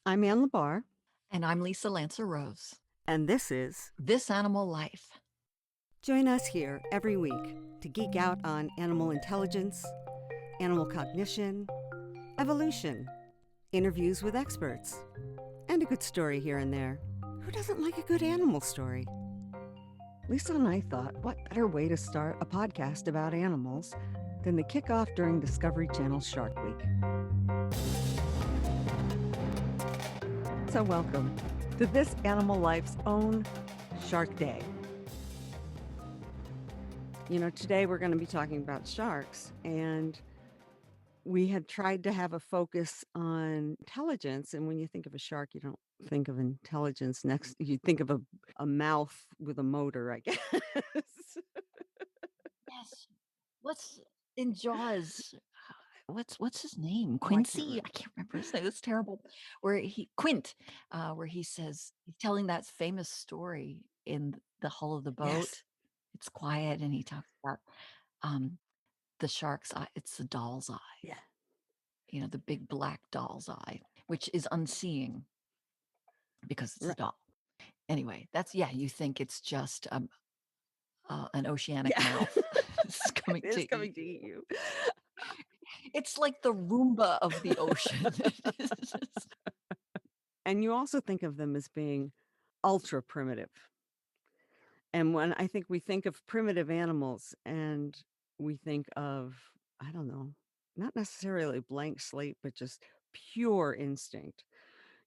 I'm LaBar, And I'm Lisa Lancer Rose. and this is This Animal Life. Join us here every week to geek out on animal intelligence, animal cognition, evolution, interviews with experts, and a good story here and there. Who doesn't like a good animal story? Lisa and I thought, what better way to start a podcast about animals than the kickoff during Discovery Channel's Shark Week? So welcome to This Animal Life's own Shark Day. You know, today we're going to be talking about sharks, and we had tried to have a focus on intelligence. And when you think of a shark, you don't think of intelligence. Next, you think of a mouth with a motor, I guess. Yes. What's in Jaws? What's his name? Oh, I can't Quincy? remember. I can't remember his name. That's terrible. Where Quint, where he says he's telling that famous story in the hull of the boat. Yes. It's quiet, and he talks about um the shark's eye. It's the doll's eye. Yeah. The big black doll's eye, which is unseeing because it's a Right. doll. Anyway, you think it's just an oceanic Yeah. mouth is coming It is to coming eat to you. eat you. It's like the Roomba of the ocean. And you also think of them as being ultra primitive. And when I think we think of primitive animals and we think of, I don't know, not necessarily blank slate, but just pure instinct,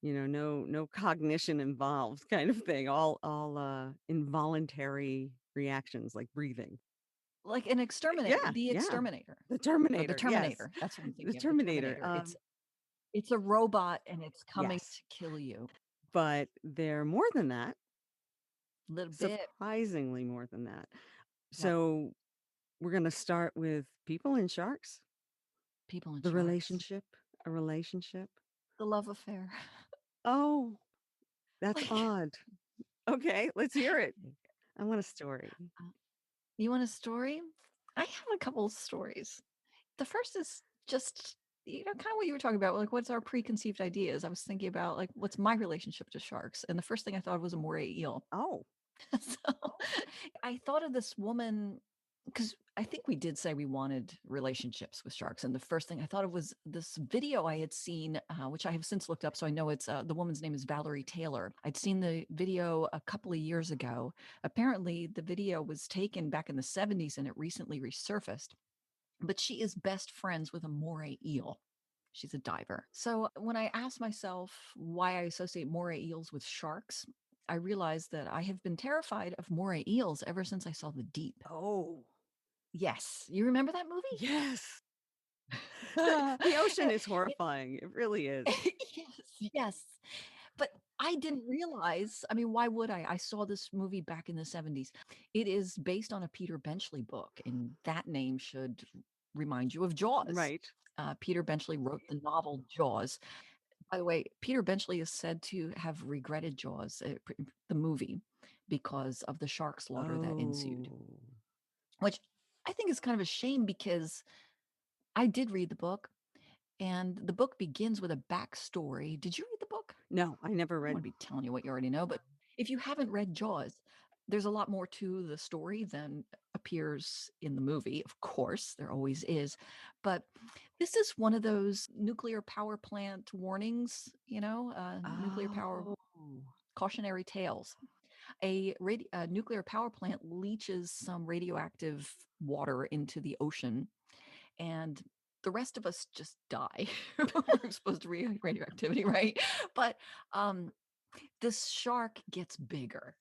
no cognition involved kind of thing, all involuntary reactions like breathing. Like an exterminator, Yeah, the yeah. exterminator, The or the Terminator, yes. Terminator. That's what I'm The thinking of, the Terminator. Terminator. It's a robot, and it's coming Yes. to kill you. But they're more than that, A little bit. surprisingly more than that. Yep. So we're going to start with people and sharks. People and The sharks. relationship, a relationship. The love affair. Oh, that's Like, odd. Okay, let's hear it. I want a story. uh, you want a story? I have a couple of stories. The first is just, kind of what you were talking about, like, what's our preconceived ideas? I was thinking about, like, what's my relationship to sharks? And the first thing I thought of was a moray eel. Oh, So I thought of this woman because I think we did say we wanted relationships with sharks. And the first thing I thought of was this video I had seen, which I have since looked up. So I know it's the woman's name is Valerie Taylor. I'd seen the video a couple of years ago. Apparently, the video was taken back in the 70s and it recently resurfaced. But she is best friends with a moray eel. She's a diver. So when I asked myself why I associate moray eels with sharks, I realized that I have been terrified of moray eels ever since I saw The Deep. oh, Yes. You remember that movie? yes. The ocean is horrifying. It really is. Yes, yes. But I didn't realize, I mean, why would I? I saw this movie back in the 70s. It is based on a Peter Benchley book, and that name should remind you of Jaws. Right. Peter Benchley wrote the novel Jaws. By the way, Peter Benchley is said to have regretted Jaws, the movie, because of the shark slaughter that ensued, Oh. which I think is kind of a shame because I did read the book, and the book begins with a backstory. Did you read the book? No, I never I don't read. want to be telling you what you already know, but if you haven't read Jaws, there's a lot more to the story than appears in the movie. Of course, there always is. But this is one of those nuclear power plant warnings, nuclear power Oh. cautionary tales. A nuclear power plant leaches some radioactive water into the ocean, and the rest of us just die. We're exposed to radioactivity, right? But this shark gets bigger.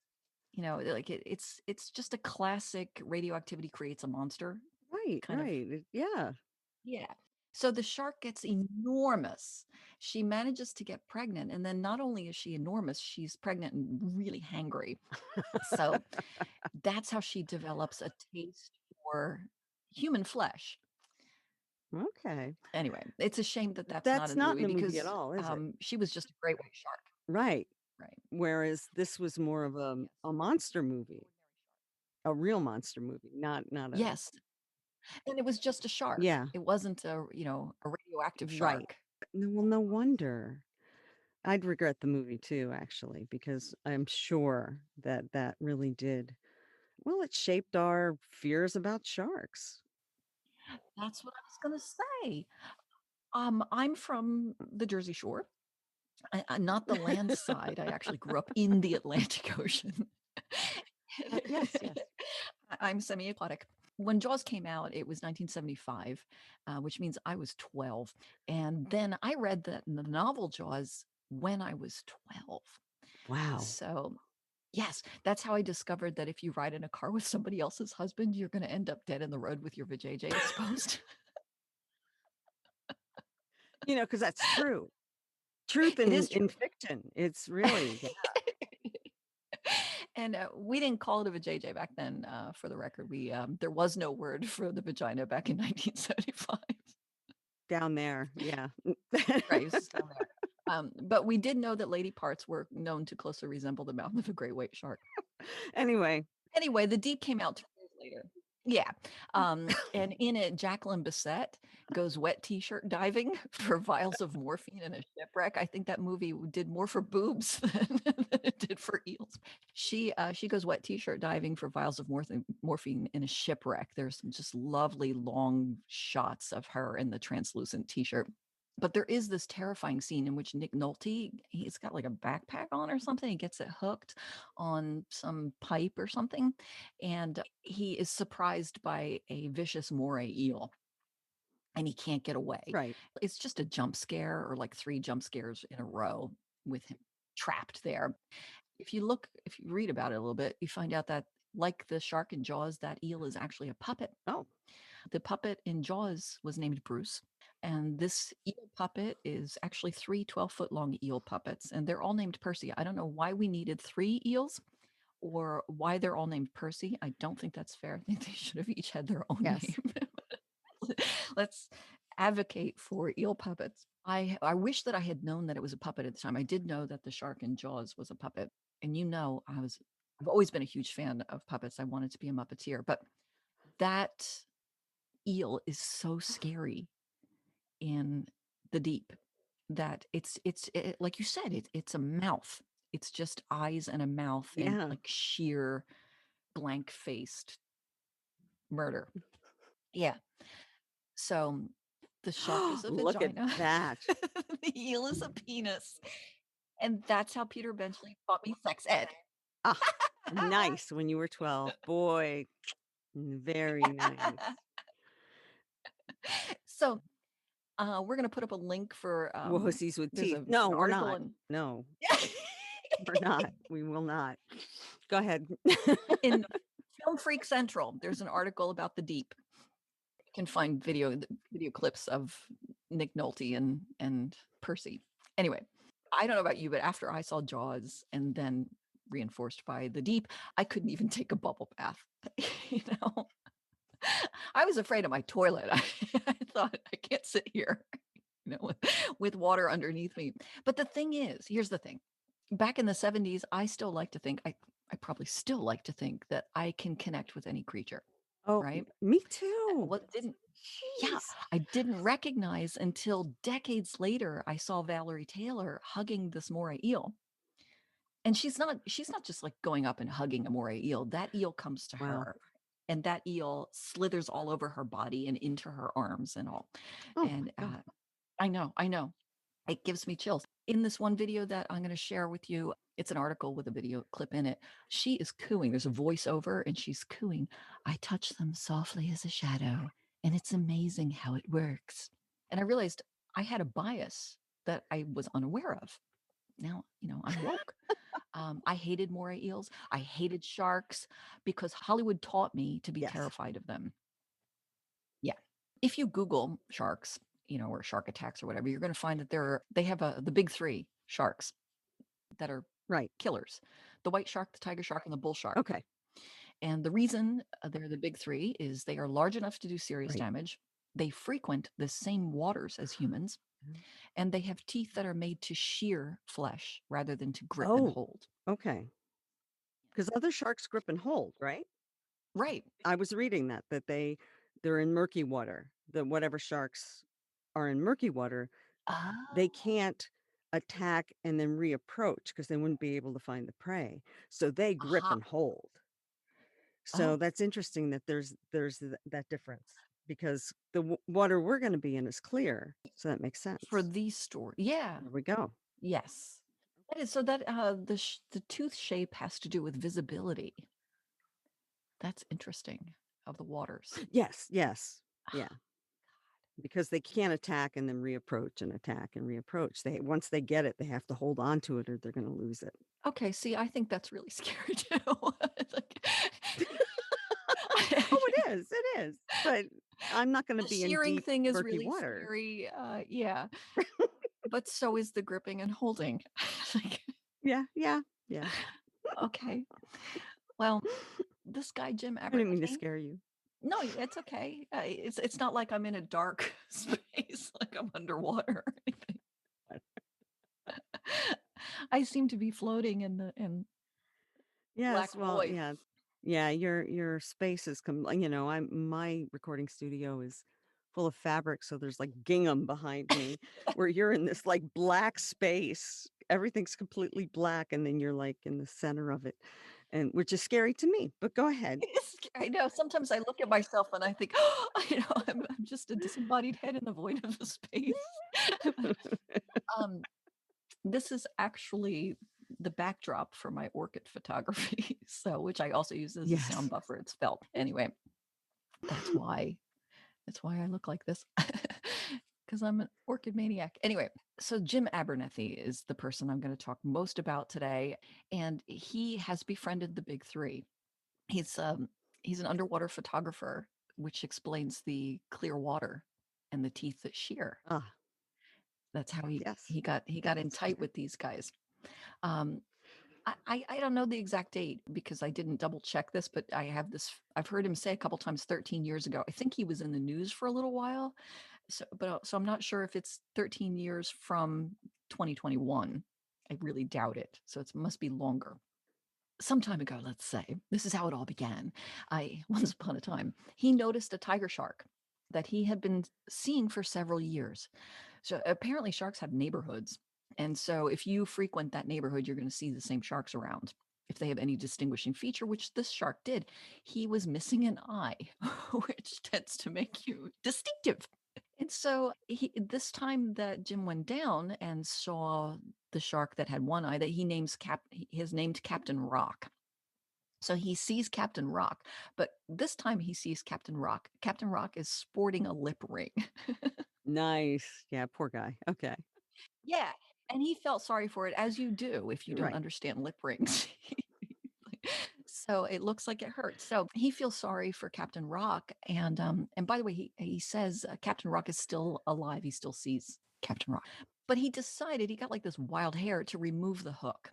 Like it's just a classic radioactivity creates a monster Right, kind of. right. Yeah. Yeah. So the shark gets enormous. She manages to get pregnant, and then not only is she enormous, she's pregnant and really hangry. So that's how she develops a taste for human flesh. Okay. Anyway, it's a shame that that's not That's in the not in movie the movie at because all, is it? she was just a great white shark. Right. Right. Whereas this was more of Yes. a monster An movie, ordinary shark. a real monster movie, not a. Yes. And it was just a shark. Yeah, It wasn't a radioactive right. shark. No, well, no wonder. I'd regret the movie too, actually, because I'm sure that that really did well, it shaped our fears about sharks. That's what I was gonna say. I'm from the Jersey Shore. Not the land side, I actually grew up in the Atlantic Ocean. Yes, yes. I'm semi-aquatic. When Jaws came out, it was 1975, which means I was 12, and then I read the novel Jaws when I was 12. Wow. So, yes, that's how I discovered that if you ride in a car with somebody else's husband, you're gonna end up dead in the road with your vajayjay exposed. Because that's true. Truth It in is in true. fiction. It's really yeah, And, we didn't call it a vajayjay back then, for the record. There was no word for the vagina back in 1975. down there, yeah. Right, it was just down there. But we did know that lady parts were known to closely resemble the mouth of a great white shark. Anyway, Anyway, The Deep came out 2 years later. Yeah, and in it, Jacqueline Bisset goes wet T-shirt diving for vials of morphine in a shipwreck. I think that movie did more for boobs than it did for eels. She goes wet T-shirt diving for vials of morphine in a shipwreck. There's some just lovely long shots of her in the translucent T-shirt. But there is this terrifying scene in which Nick Nolte, he's got like a backpack on or something. He gets it hooked on some pipe or something, and he is surprised by a vicious moray eel and he can't get away. right. It's just a jump scare or like 3 jump scares in a row with him trapped there. If you read about it a little bit, you find out that like the shark in Jaws, that eel is actually a puppet. Oh, The puppet in Jaws was named Bruce, and this eel puppet is actually 3 12-foot long eel puppets, and they're all named Percy. I don't know why we needed 3 eels or why they're all named Percy. I don't think that's fair. I think they should have each had their own yes. name. Let's advocate for eel puppets. I wish that I had known that it was a puppet at the time. I did know that the shark in Jaws was a puppet, and I've always been a huge fan of puppets. I wanted to be a Muppeteer, but that eel is so scary in the deep that like you said, it's a mouth. It's just eyes and a mouth and Yeah. like sheer blank-faced murder. Yeah. So the shark is a Look at vagina, that. the eel is a penis, and that's how Peter Benchley taught me sex ed. Ah, nice when you were 12. Boy, very nice. So, we're gonna put up a link for, Wussies with there's teeth. an No, we're article not. in No, we're not. We will not. Go ahead. in Film Freak Central, there's an article about the deep. You can find video clips of Nick Nolte and Percy. Anyway, I don't know about you, but after I saw Jaws and then reinforced by the deep, I couldn't even take a bubble bath. You know, I was afraid of my toilet. I thought I can't sit here, with water underneath me. But the thing is, here's the thing. Back in the 70s, I probably still like to think that I can connect with any creature, Oh, right? me too. What didn't Yeah, Jeez. I didn't recognize until decades later, I saw Valerie Taylor hugging this moray eel. And she's not just like going up and hugging a moray eel. That eel comes to Wow. her and that eel slithers all over her body and into her arms and all. Oh And my god. I know. It gives me chills. In this one video that I'm going to share with you, it's an article with a video clip in it. She is cooing. There's a voiceover and she's cooing. I touch them softly as a shadow, and it's amazing how it works. And I realized I had a bias that I was unaware of. Now, I'm woke. I hated moray eels. I hated sharks because Hollywood taught me to be Yes. terrified of them. Yeah. If you Google sharks, or shark attacks or whatever, you're going to find that they have the big three sharks that are Right. killers: the white shark, the tiger shark, and the bull shark. Okay. And the reason they're the big three is they are large enough to do serious Right. damage. They frequent the same waters as humans, Mhm. and they have teeth that are made to shear flesh rather than to grip and Oh, hold. okay. Because other sharks grip and hold, right? Right. I was reading that they're in murky water. The whatever sharks are in murky water, they Oh. can't attack and then reapproach because they wouldn't be able to find the prey. So they grip Aha. and hold. So Oh, that's interesting that that difference because the water we're going to be in is clear. So that makes for sense. these stories. Yeah. There we go. Yes. That is so that the tooth shape has to do with visibility. That's interesting of the waters. Yes, yes. Yeah. Because they can't attack and then reapproach and attack and reapproach. They once they get it, they have to hold on to it or they're going to lose it. Okay, see, I think that's really scary too. It's like Oh, it is. It is. But I'm not going to the be in shearing deep, thing is murky really water. scary. Yeah, but so is the gripping and holding. Like, Yeah, yeah, yeah. okay, well, this guy Jim I didn't mean to Abernethy. scare you. No, it's okay. It's not like I'm in a dark space, like I'm underwater or anything. I seem to be floating in the black Yes, well, void. yeah. Yeah, your space is I'm my recording studio is full of fabric, so there's like gingham behind me where you're in this like black space. Everything's completely black and then you're like in the center of it. And which is scary to me, but go ahead. I know, sometimes I look at myself and I think, "Oh, I'm just a disembodied head in the void of the space." Um, this is actually the backdrop for my orchid photography, so which I also use as a sound Yes. buffer, it's felt. Anyway, that's why that's why I look like this, because 'cause I'm an orchid maniac. Anyway, so Jim Abernethy is the person I'm gonna talk most about today, and he has befriended the big 3. He's, um, he's an underwater photographer, which explains the clear water and the teeth that shear. Ah, That's how yes. he got in That's tight clear. with these guys. Um, I don't know the exact date because I didn't double check this, but I've heard him say a couple times 13 years ago. I think he was in the news for a little while. So I'm not sure if it's 13 years from 2021. I really doubt it. So it must be longer. Some time ago, let's say, this is how it all began. I once upon a time, he noticed a tiger shark that he had been seeing for several years. So apparently sharks have neighborhoods. And so if you frequent that neighborhood, you're going to see the same sharks around. If they have any distinguishing feature, which this shark did, he was missing an eye, which tends to make you distinctive. And so this time that Jim went down and saw the shark that had one eye that he has named Captain Rock. So he sees Captain Rock, but this time he sees Captain Rock. Captain Rock is sporting a lip ring. Nice. Yeah, poor guy. Okay. Yeah, and he felt sorry for it, as you do if you don't Right. understand lip rings. So it looks like it hurts. So he feels sorry for Captain Rock, and by the way, he says Captain Rock is still alive. He still sees Captain Rock, but he decided he got like this wild hair to remove the hook,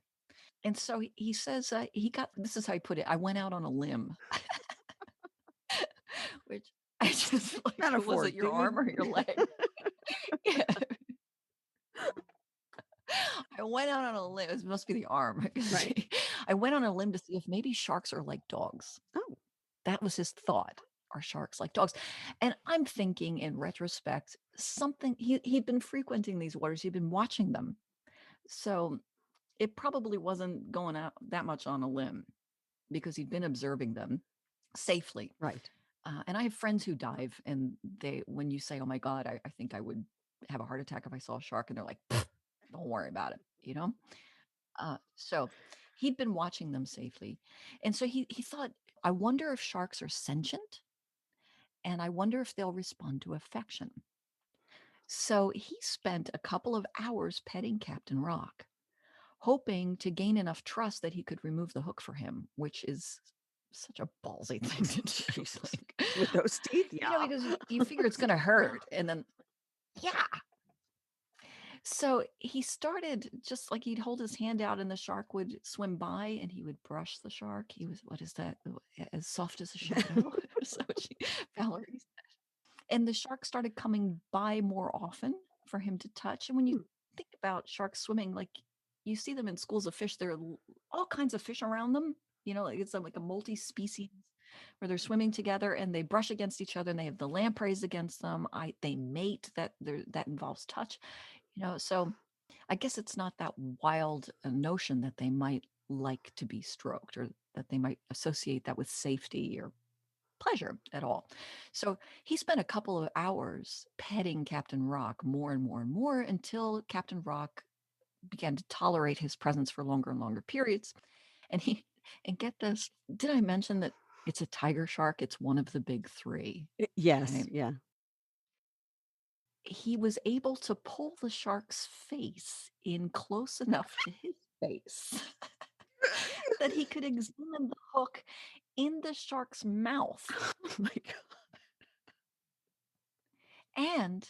and so he says he got. This is how he put it. I went out on a limb, which I just like. Was Metaphor, it your arm dude. or your leg? Yeah. I went out on a limb. It must be the arm. 'Cause Right. I went on a limb to see if maybe sharks are like dogs. Oh, That was his thought. Are sharks like dogs? And I'm thinking in retrospect, something he'd been frequenting these waters, he'd been watching them. So it probably wasn't going out that much on a limb because he'd been observing them safely. right. And I have friends who dive, and when you say, "Oh my God, I think I would have a heart attack if I saw a shark," and they're like, "Pfft, don't worry about it." So he'd been watching them safely. And so he thought, I wonder if sharks are sentient and I wonder if they'll respond to affection. So he spent a couple of hours petting Captain Rock, hoping to gain enough trust that he could remove the hook for him, which is such a ballsy thing to do. Jesus. Like, With those teeth, yeah. because you figure it's going to hurt. And then, yeah, so he started just like he'd hold his hand out and the shark would swim by and he would brush the shark. He was, what is that? As soft as a shadow. So Valerie said. And the shark started coming by more often for him to touch. And when you Hmm. think about sharks swimming, like you see them in schools of fish, there are all kinds of fish around them. Like it's like a multi-species where they're swimming together and they brush against each other and they have the lampreys against them. They mate that involves touch. So I guess it's not that wild a notion that they might like to be stroked or that they might associate that with safety or pleasure at all. So he spent a couple of hours petting Captain Rock more and more and more until Captain Rock began to tolerate his presence for longer and longer periods. And he and get this, did I mention that it's a tiger shark? It's one of the big 3, Yes, right? yeah. He was able to pull the shark's face in close enough to his face that he could examine the hook in the shark's mouth, Oh my god. and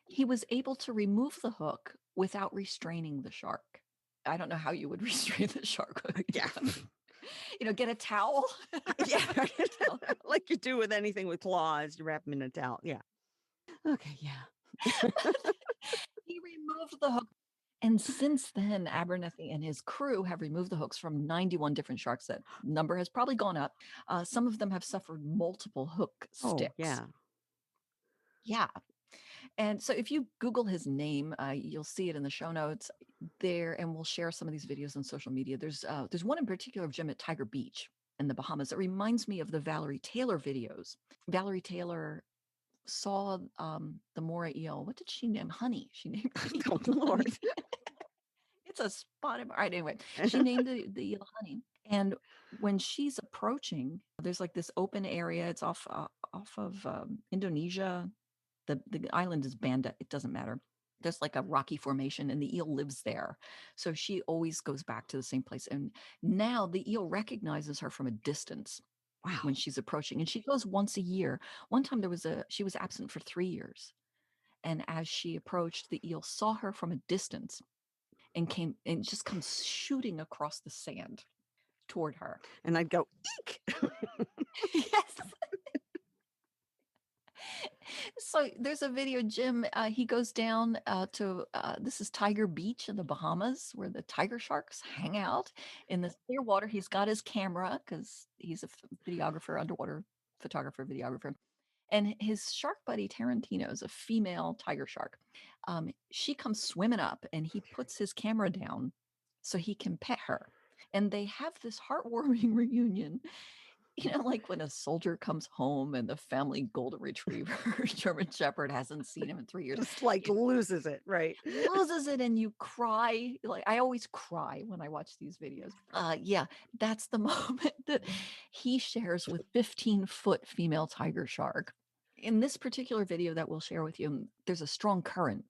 he was able to remove the hook without restraining the shark. I don't know how you would restrain the shark, Yeah. get a towel, Yeah, wrap the towel. like you do with anything with claws, you wrap them in a towel, yeah. Okay, yeah. He removed the hook, and since then, Abernethy and his crew have removed the hooks from 91 different sharks. That number has probably gone up. Some of them have suffered multiple hook Oh, sticks. yeah. Yeah. And so if you Google his name, you'll see it in the show notes there, and we'll share some of these videos on social media. There's one in particular of Jim at Tiger Beach in the Bahamas. It reminds me of the Valerie Taylor videos. Valerie Taylor saw the moray eel. What did she name? Honey. She named the Oh, eel lord. Honey. It's a spotted. All right. Anyway, she named the eel Honey, and when she's approaching, there's like this open area. It's off of Indonesia. The island is Banda, it doesn't matter. There's like a rocky formation and the eel lives there. So she always goes back to the same place. And now the eel recognizes her from a distance when Wow. she's approaching. And she goes once a year. One time she was absent for 3 years. And as she approached, the eel saw her from a distance and came and just comes shooting across the sand toward her. And I'd go, "Eek!" Yes. So there's a video, Jim. He goes down to this is Tiger Beach in the Bahamas, where the tiger sharks hang out in this clear water. He's got his camera because he's a videographer, underwater photographer, videographer, and his shark buddy Tarantino is a female tiger shark. She comes swimming up, and he puts his camera down so he can pet her. And they have this heartwarming reunion, like when a soldier comes home and the family golden retriever, German shepherd hasn't seen him in 3 years, Just, like, it loses it, right? loses it and you cry. Like, I always cry when I watch these videos. Yeah, that's the moment that he shares with 15-foot female tiger shark. In this particular video that we'll share with you, there's a strong current.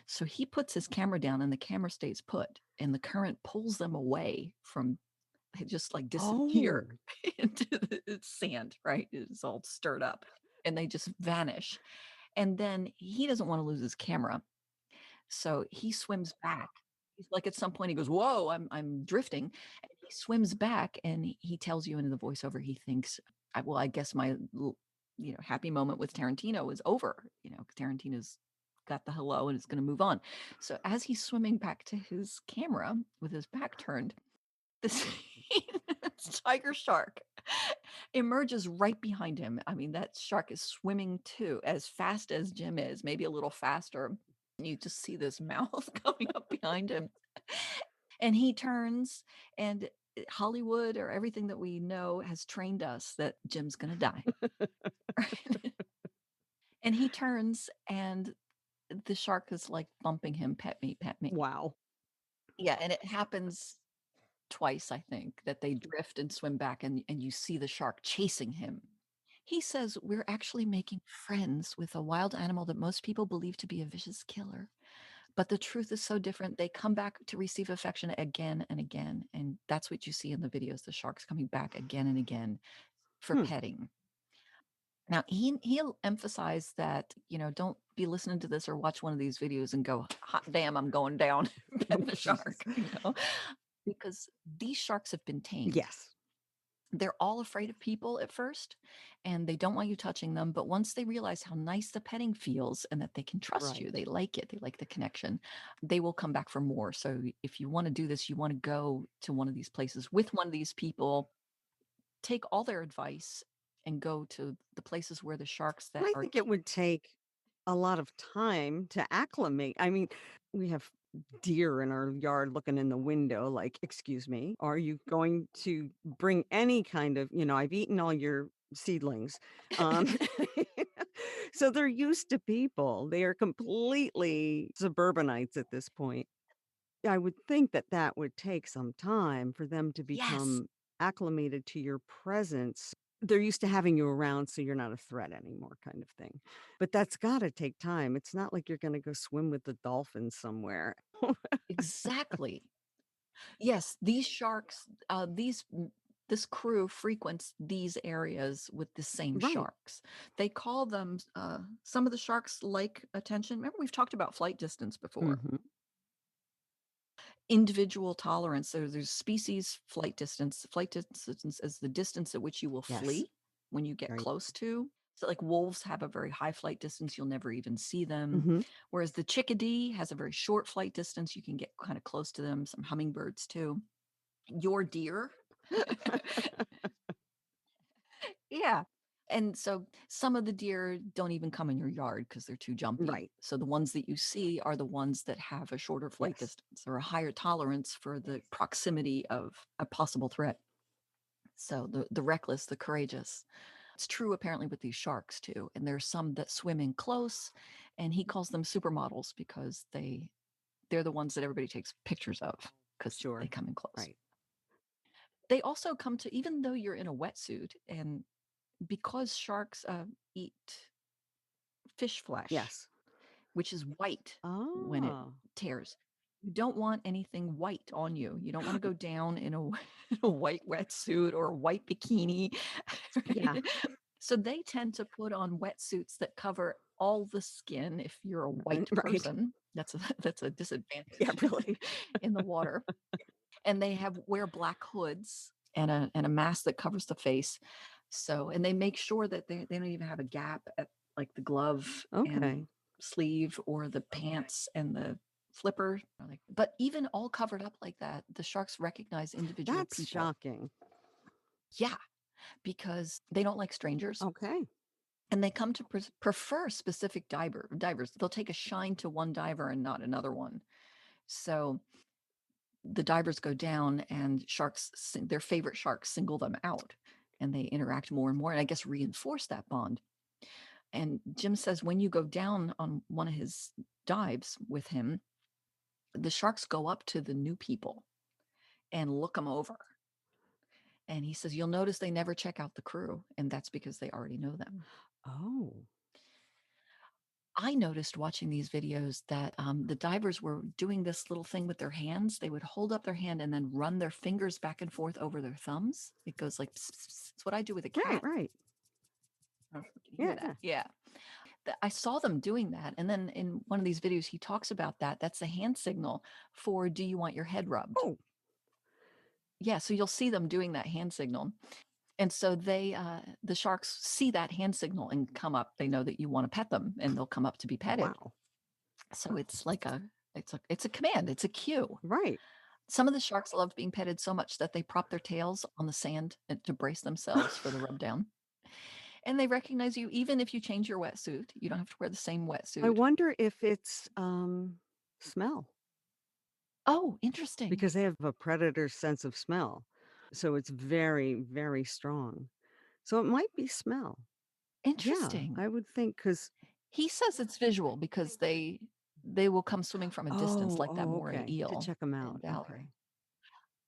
So he puts his camera down and the camera stays put, and the current pulls them away from they just like disappear Oh. into the sand, right? It's all stirred up and they just vanish. And then he doesn't want to lose his camera. So he swims back. He's like, at some point, he goes, "Whoa, I'm drifting." And he swims back and he tells you into the voiceover, he thinks, well, I guess my happy moment with Tarantino is over. Tarantino's got the hello and is going to move on. So as he's swimming back to his camera with his back turned, this tiger shark emerges right behind him. I mean, that shark is swimming too, as fast as Jim is, maybe a little faster. You just see this mouth coming up behind him. And he turns, and Hollywood or everything that we know has trained us that Jim's going to die. Right? And he turns, and the shark is like bumping him, "Pet me, pet me." Wow. Yeah. And it happens twice, I think, that they drift and swim back, and you see the shark chasing him. He says, "We're actually making friends with a wild animal that most people believe to be a vicious killer. But the truth is so different. They come back to receive affection again and again." And that's what you see in the videos, the sharks coming back again and again for Hmm. petting. Now, he'll emphasize that, don't be listening to this or watch one of these videos and go, "Hot damn, I'm going down," Oh, pet the Jesus. shark, because these sharks have been tamed. Yes. They're all afraid of people at first, and they don't want you touching them, but once they realize how nice the petting feels and that they can trust you, Right. they like it, they like the connection, they will come back for more. So if you wanna do this, you wanna go to one of these places with one of these people, take all their advice, and go to the places where the sharks And that I are think it would take a lot of time to acclimate. I mean, we have deer in our yard looking in the window like, "Excuse me, are you going to bring any kind of, I've eaten all your seedlings." Um, so they're used to people. They are completely suburbanites at this point. I would think that that would take some time for them to Yes, become acclimated to your presence. They're used to having you around, so you're not a threat anymore, kind of thing. But that's gotta take time. It's not like you're gonna go swim with the dolphins somewhere. exactly. Yes, these sharks, this crew frequents these areas with the same Right. sharks. They call them, some of the sharks like attention. Remember, we've talked about flight distance before. Mhm. Individual tolerance. There's species flight distance. Flight distance is the distance at which you will Yes. flee when you get Right. close to. So, like wolves have a very high flight distance, you'll never even see them. Mhm. Whereas the chickadee has a very short flight distance, you can get kind of close to them. Some hummingbirds too. Your deer, yeah. And so some of the deer don't even come in your yard because they're too jumpy. Right. So the ones that you see are the ones that have a shorter flight Yes. distance or a higher tolerance for the proximity of a possible threat. So the reckless, the courageous. It's true apparently with these sharks too. And there's some that swim in close, and he calls them supermodels because they're the ones that everybody takes pictures of because they Sure. come in close. Right. They also come to, even though you're in a wetsuit, and because sharks eat fish flesh, Yes. which is white when it Oh. tears. You don't want anything white on you. You don't want to go down in a, in a white wetsuit or a white bikini. Yeah. So they tend to put on wetsuits that cover all the skin if you're a white Right. person. That's a that's a Yeah, disadvantage really. in the water. And they have wear black hoods and a mask that covers the face. So, and they make sure that they don't even have a gap at like the glove and Okay. sleeve or the pants and the flipper. Like, but even all covered up like that, the sharks recognize individual That's people. shocking. Yeah, because they don't like strangers Okay. and they come to prefer specific divers. They'll take a shine to one diver and not another one. So the divers go down and sharks, their favorite sharks, single them out and they interact more and more, and I guess reinforce that bond. And Jim says when you go down on one of his dives with him, the sharks go up to the new people and look them over. And he says, you'll notice they never check out the crew, and that's because they already know them. Oh. I noticed watching these videos that the divers were doing this little thing with their hands. They would hold up their hand and then run their fingers back and forth over their thumbs. It goes like, pss, pss, pss. It's what I do with a Right, cat. right. I don't know if you can hear that. Yeah. Yeah. I saw them doing that. And then in one of these videos, he talks about that. That's the hand signal for do you want your head rubbed? Oh, Yeah. So you'll see them doing that hand signal. And so the sharks see that hand signal and come up. They know that you want to pet them and they'll come up to be petted. wow. So it's like it's a command, it's a cue. Right. Some of the sharks love being petted so much that they prop their tails on the sand to brace themselves for the rub down. And they recognize you even if you change your wetsuit. You don't have to wear the same I wetsuit. wonder if it's, smell, Oh, interesting. because they have a predator's sense of smell. So it's very, very strong. So it might be smell. Yeah, Interesting. I would think because. He says it's visual because they will come swimming from a distance Oh, like that oh, moray okay, to eel check them in out, Valerie. okay.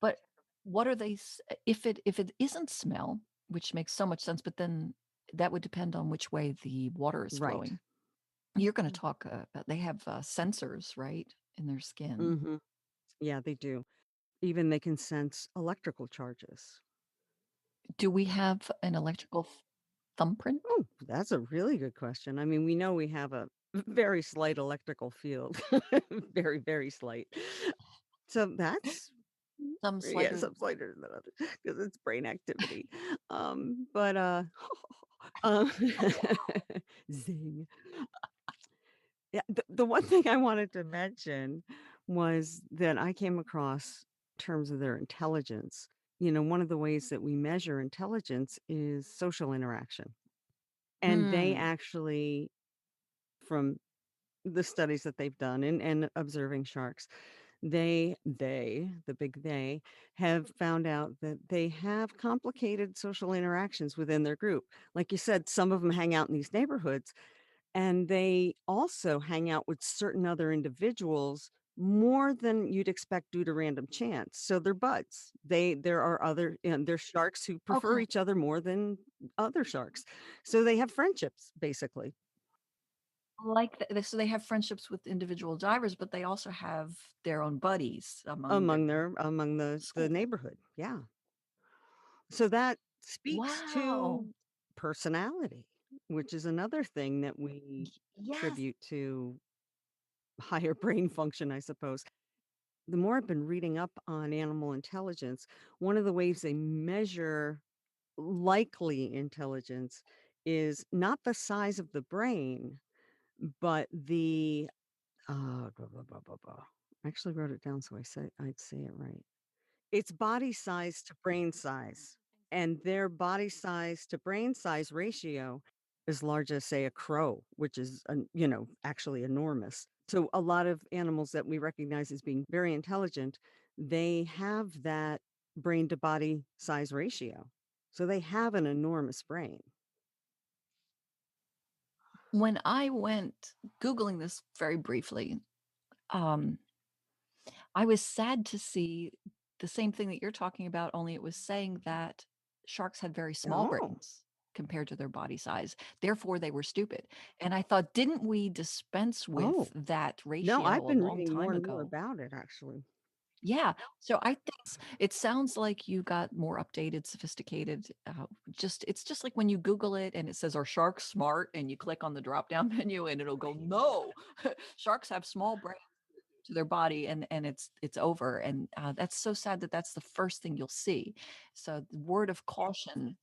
But what are they if it isn't smell, which makes so much sense, but then that would depend on which way the water is Right. flowing. You're gonna talk about they have, sensors, right, in their skin. Mhm. Yeah, they do. Even they can sense electrical charges. Do we have an electrical thumbprint? Oh, that's a really good question. I mean, we know we have a very slight electrical field. Very, very slight. So that's Some yeah, slighter. some slighter than others because it's brain activity. But, um, zing. Yeah, the one thing I wanted to mention was that I came across terms of their intelligence. One of the ways that we measure intelligence is social interaction. And they Hmm. actually, from the studies that they've done and observing sharks, the big they, have found out that they have complicated social interactions within their group. Like you said, some of them hang out in these neighborhoods, and they also hang out with certain other individuals more than you'd expect due to random chance. So they're buds. There are other and there's sharks who prefer Okay. each other more than other sharks. So they have friendships basically Like, so they have friendships with individual divers, but they also have their own buddies among their among the school. neighborhood. Yeah. So that speaks Wow. to personality, which is another thing that we Yes. attribute to higher brain function, I suppose. The more I've been reading up on animal intelligence, one of the ways they measure likely intelligence is not the size of the brain, but the blah, blah, blah, blah, blah. I actually wrote it down so I'd say it right. It's body size to brain size, and their body size to brain size ratio as large as, say, a crow, which is, actually enormous. So a lot of animals that we recognize as being very intelligent, they have that brain to body size ratio. So they have an enormous brain. When I went Googling this very briefly, um, I was sad to see the same thing that you're talking about, only it was saying that sharks had very small Oh, brains compared to their body size, therefore they were stupid, and I thought, "Didn't we dispense with oh, that no, ratio I've a been long reading more time and more ago?" about it, actually. Yeah, so I think it sounds like you got more updated, sophisticated, just it's just like when you Google it and it says, "Are sharks smart?" and you click on the drop down menu and it'll go, "No, sharks have small brains to their body," and it's over, and, that's so sad that that's the first thing you'll see. So, the word of caution.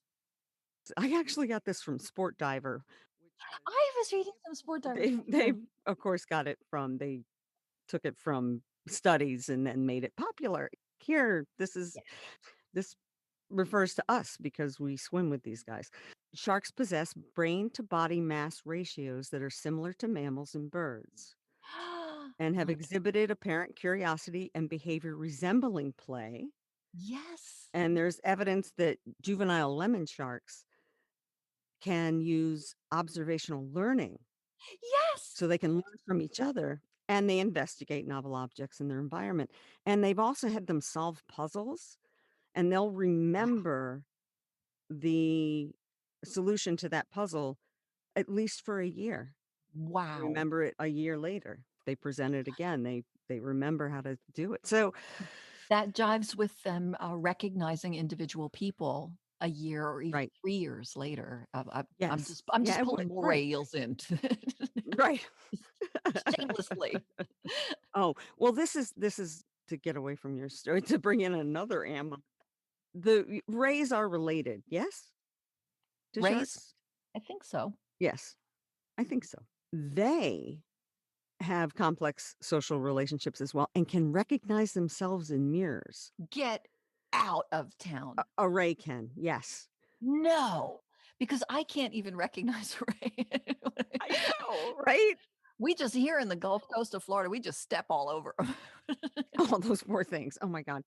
I actually got this from Sport Diver, which was I was reading some sport divers they've too. of course got it from they took it from studies and then made it popular. Here, Yeah. this refers to us because we swim with these guys. Sharks possess brain to body mass ratios that are similar to mammals and birds and have Look, exhibited apparent curiosity and behavior resembling play. yes. And there's evidence that juvenile lemon sharks can use observational learning Yes! so they can learn from each other and they investigate novel objects in their environment. And they've also had them solve puzzles and they'll remember the solution to that puzzle at least for a year. Wow. Remember it a year later. They present it again. They remember how to do it. So, That jives with them, recognizing individual people a year or even right. 3 years later. Yes. I'm Yeah, just pulling more right. rails into it Right. shamelessly. Oh, well, this is to get away from your story to bring in another animal. The rays are related, yes, to Rays? sharks? I think so. Yes, I think so. They have complex social relationships as well and can recognize themselves in mirrors. Get out of town. A ray can, yes. No, because I can't even recognize Ray. I know, right? We just here in the Gulf Coast of Florida, we just step all over 'em. All those poor things. Oh my god.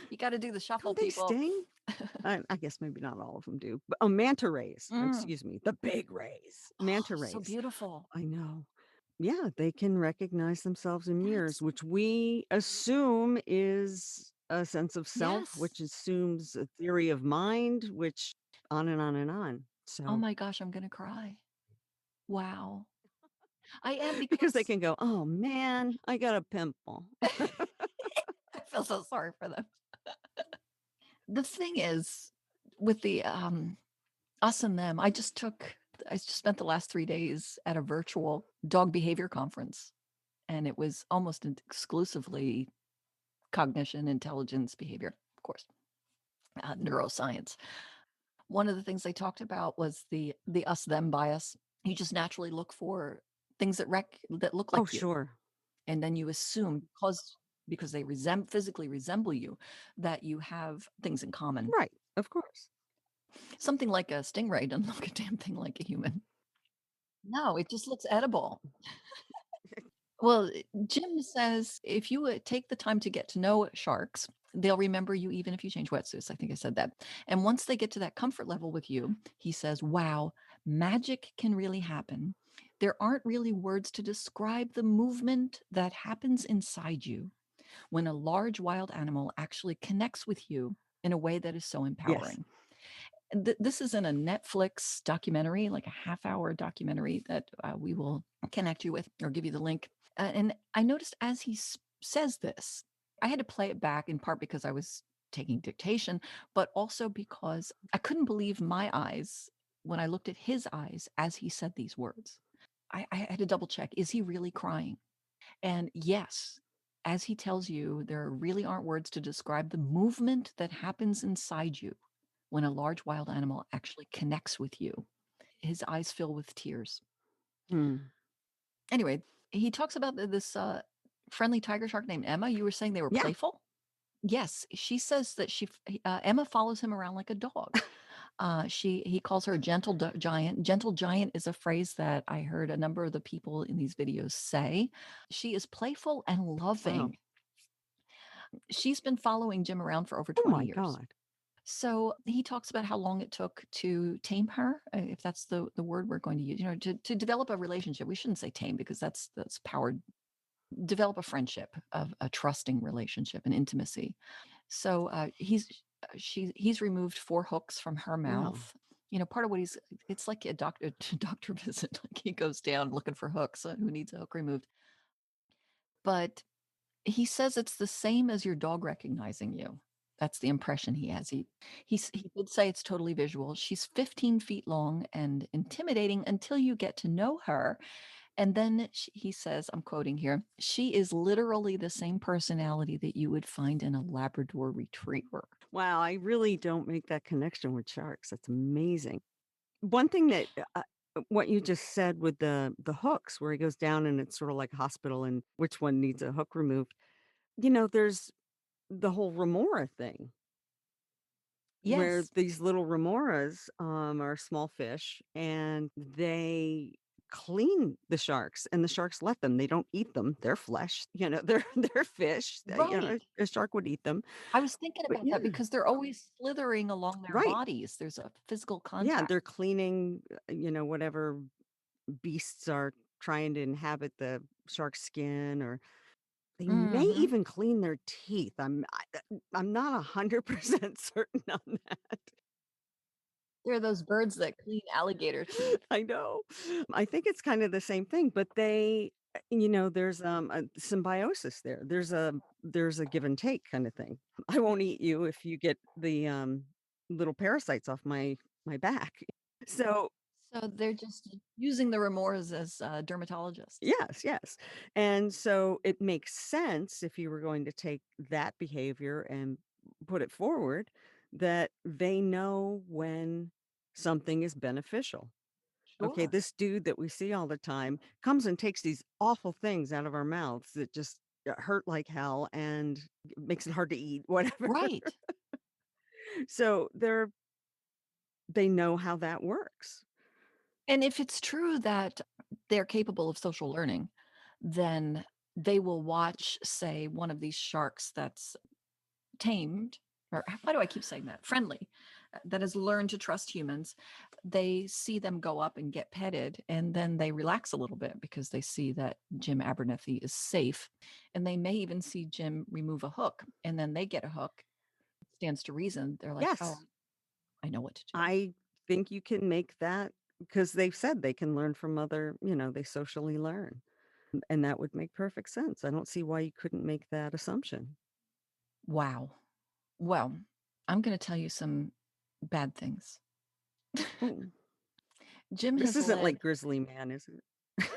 You gotta do the shuffle, Don't they people. sting? I guess maybe not all of them do, but manta rays, Mm. excuse me, the big rays, Oh, manta so rays. beautiful. I know. Yeah, they can recognize themselves in mirrors, That's which we assume is a sense of self, yes. which assumes a theory of mind, which on and on and on. Oh So, my gosh, I'm gonna cry. Wow. I am because they because can go, "Oh man, I got a pimple." I feel so sorry for them. The thing is, with the, us and them, I just spent the last 3 days at a virtual dog behavior conference, and it was almost exclusively cognition, intelligence, behavior, of course, neuroscience. One of the things they talked about was the us them bias. You just naturally look for things that look Oh, like you, sure. and then you assume because they physically resemble you, that you have things in common. Right. Of course. Something like a stingray doesn't look a damn thing like a human. No, it just looks edible. Well, Jim says if you take the time to get to know sharks, they'll remember you even if you change wetsuits. I think I said that. And once they get to that comfort level with you, he says, wow, magic can really happen. There aren't really words to describe the movement that happens inside you when a large wild animal actually connects with you in a way that is so Yes. empowering. This is in a Netflix documentary, like a half-hour documentary that we will connect you with or give you the link. And I noticed as he says this, I had to play it back in part because I was taking dictation, but also because I couldn't believe my eyes when I looked at his eyes as he said these words. I had to double check, is he really crying? And yes, as he tells you, there really aren't words to describe the movement that happens inside you when a large wild animal actually connects with you. His eyes fill with tears. Hmm. Anyway, he talks about this friendly tiger shark named Emma. You were saying they were Yeah. playful? Yes, she says that Emma follows him around like a dog. He calls her gentle giant. Gentle giant is a phrase that I heard a number of the people in these videos say. She is playful and Wow. loving. She's been following Jim around for over Oh 20 my years. God. So he talks about how long it took to tame her, if that's the word we're going to use, to develop a relationship. We shouldn't say tame because that's powered. Develop a friendship, of a trusting relationship and intimacy. So he's removed 4 hooks from her Wow. mouth. Part of what it's like a doctor doctor visit. Like he goes down looking for hooks. Who needs a hook removed? But he says it's the same as your dog recognizing you. That's the impression he has. He did say it's totally visual. She's 15 feet long and intimidating until you get to know her. And then he says, I'm quoting here, she is literally the same personality that you would find in a Labrador retriever. Wow. I really don't make that connection with sharks. That's amazing. One thing that what you just said with the hooks, where he goes down and it's sort of like a hospital, and which one needs a hook removed. There's the whole remora thing, where Yes. these little remoras, are small fish, and they clean the sharks, and the sharks let them. They don't eat them. They're flesh, they're fish, Right. a shark would eat them. I was thinking But about that yeah, because they're always slithering along their right. bodies. There's a physical Yeah, contact. they're cleaning, whatever beasts are trying to inhabit the shark's skin, or they may Hmm. even clean their teeth. I'm not 100% certain on that. There are those birds that clean alligator teeth. I know. I think it's kind of the same thing, but there's a symbiosis there. There's a give and take kind of thing. I won't eat you if you get the little parasites off my back. So, So they're just using the remors as dermatologists. yes, yes. And so it makes sense, if you were going to take that behavior and put it forward, that they know when something is beneficial. Okay, Sure. this dude that we see all the time comes and takes these awful things out of our mouths that just hurt like hell and makes it hard to eat, whatever. Right. So they know how that works. And if it's true that they're capable of social learning, then they will watch, say, one of these sharks that's tamed, or why do I keep saying that? Friendly, that has learned to trust humans. They see them go up and get petted, and then they relax a little bit because they see that Jim Abernethy is safe. And they may even see Jim remove a hook, and then they get a hook. It stands to reason. They're like, oh, Yes, I know what to do. I think you can make that, because they've said they can learn from they socially learn. And that would make perfect sense. I don't see why you couldn't make that assumption. Wow. Well, I'm going to tell you some bad things. Oh, Jim this has isn't led like Grizzly Man, is it?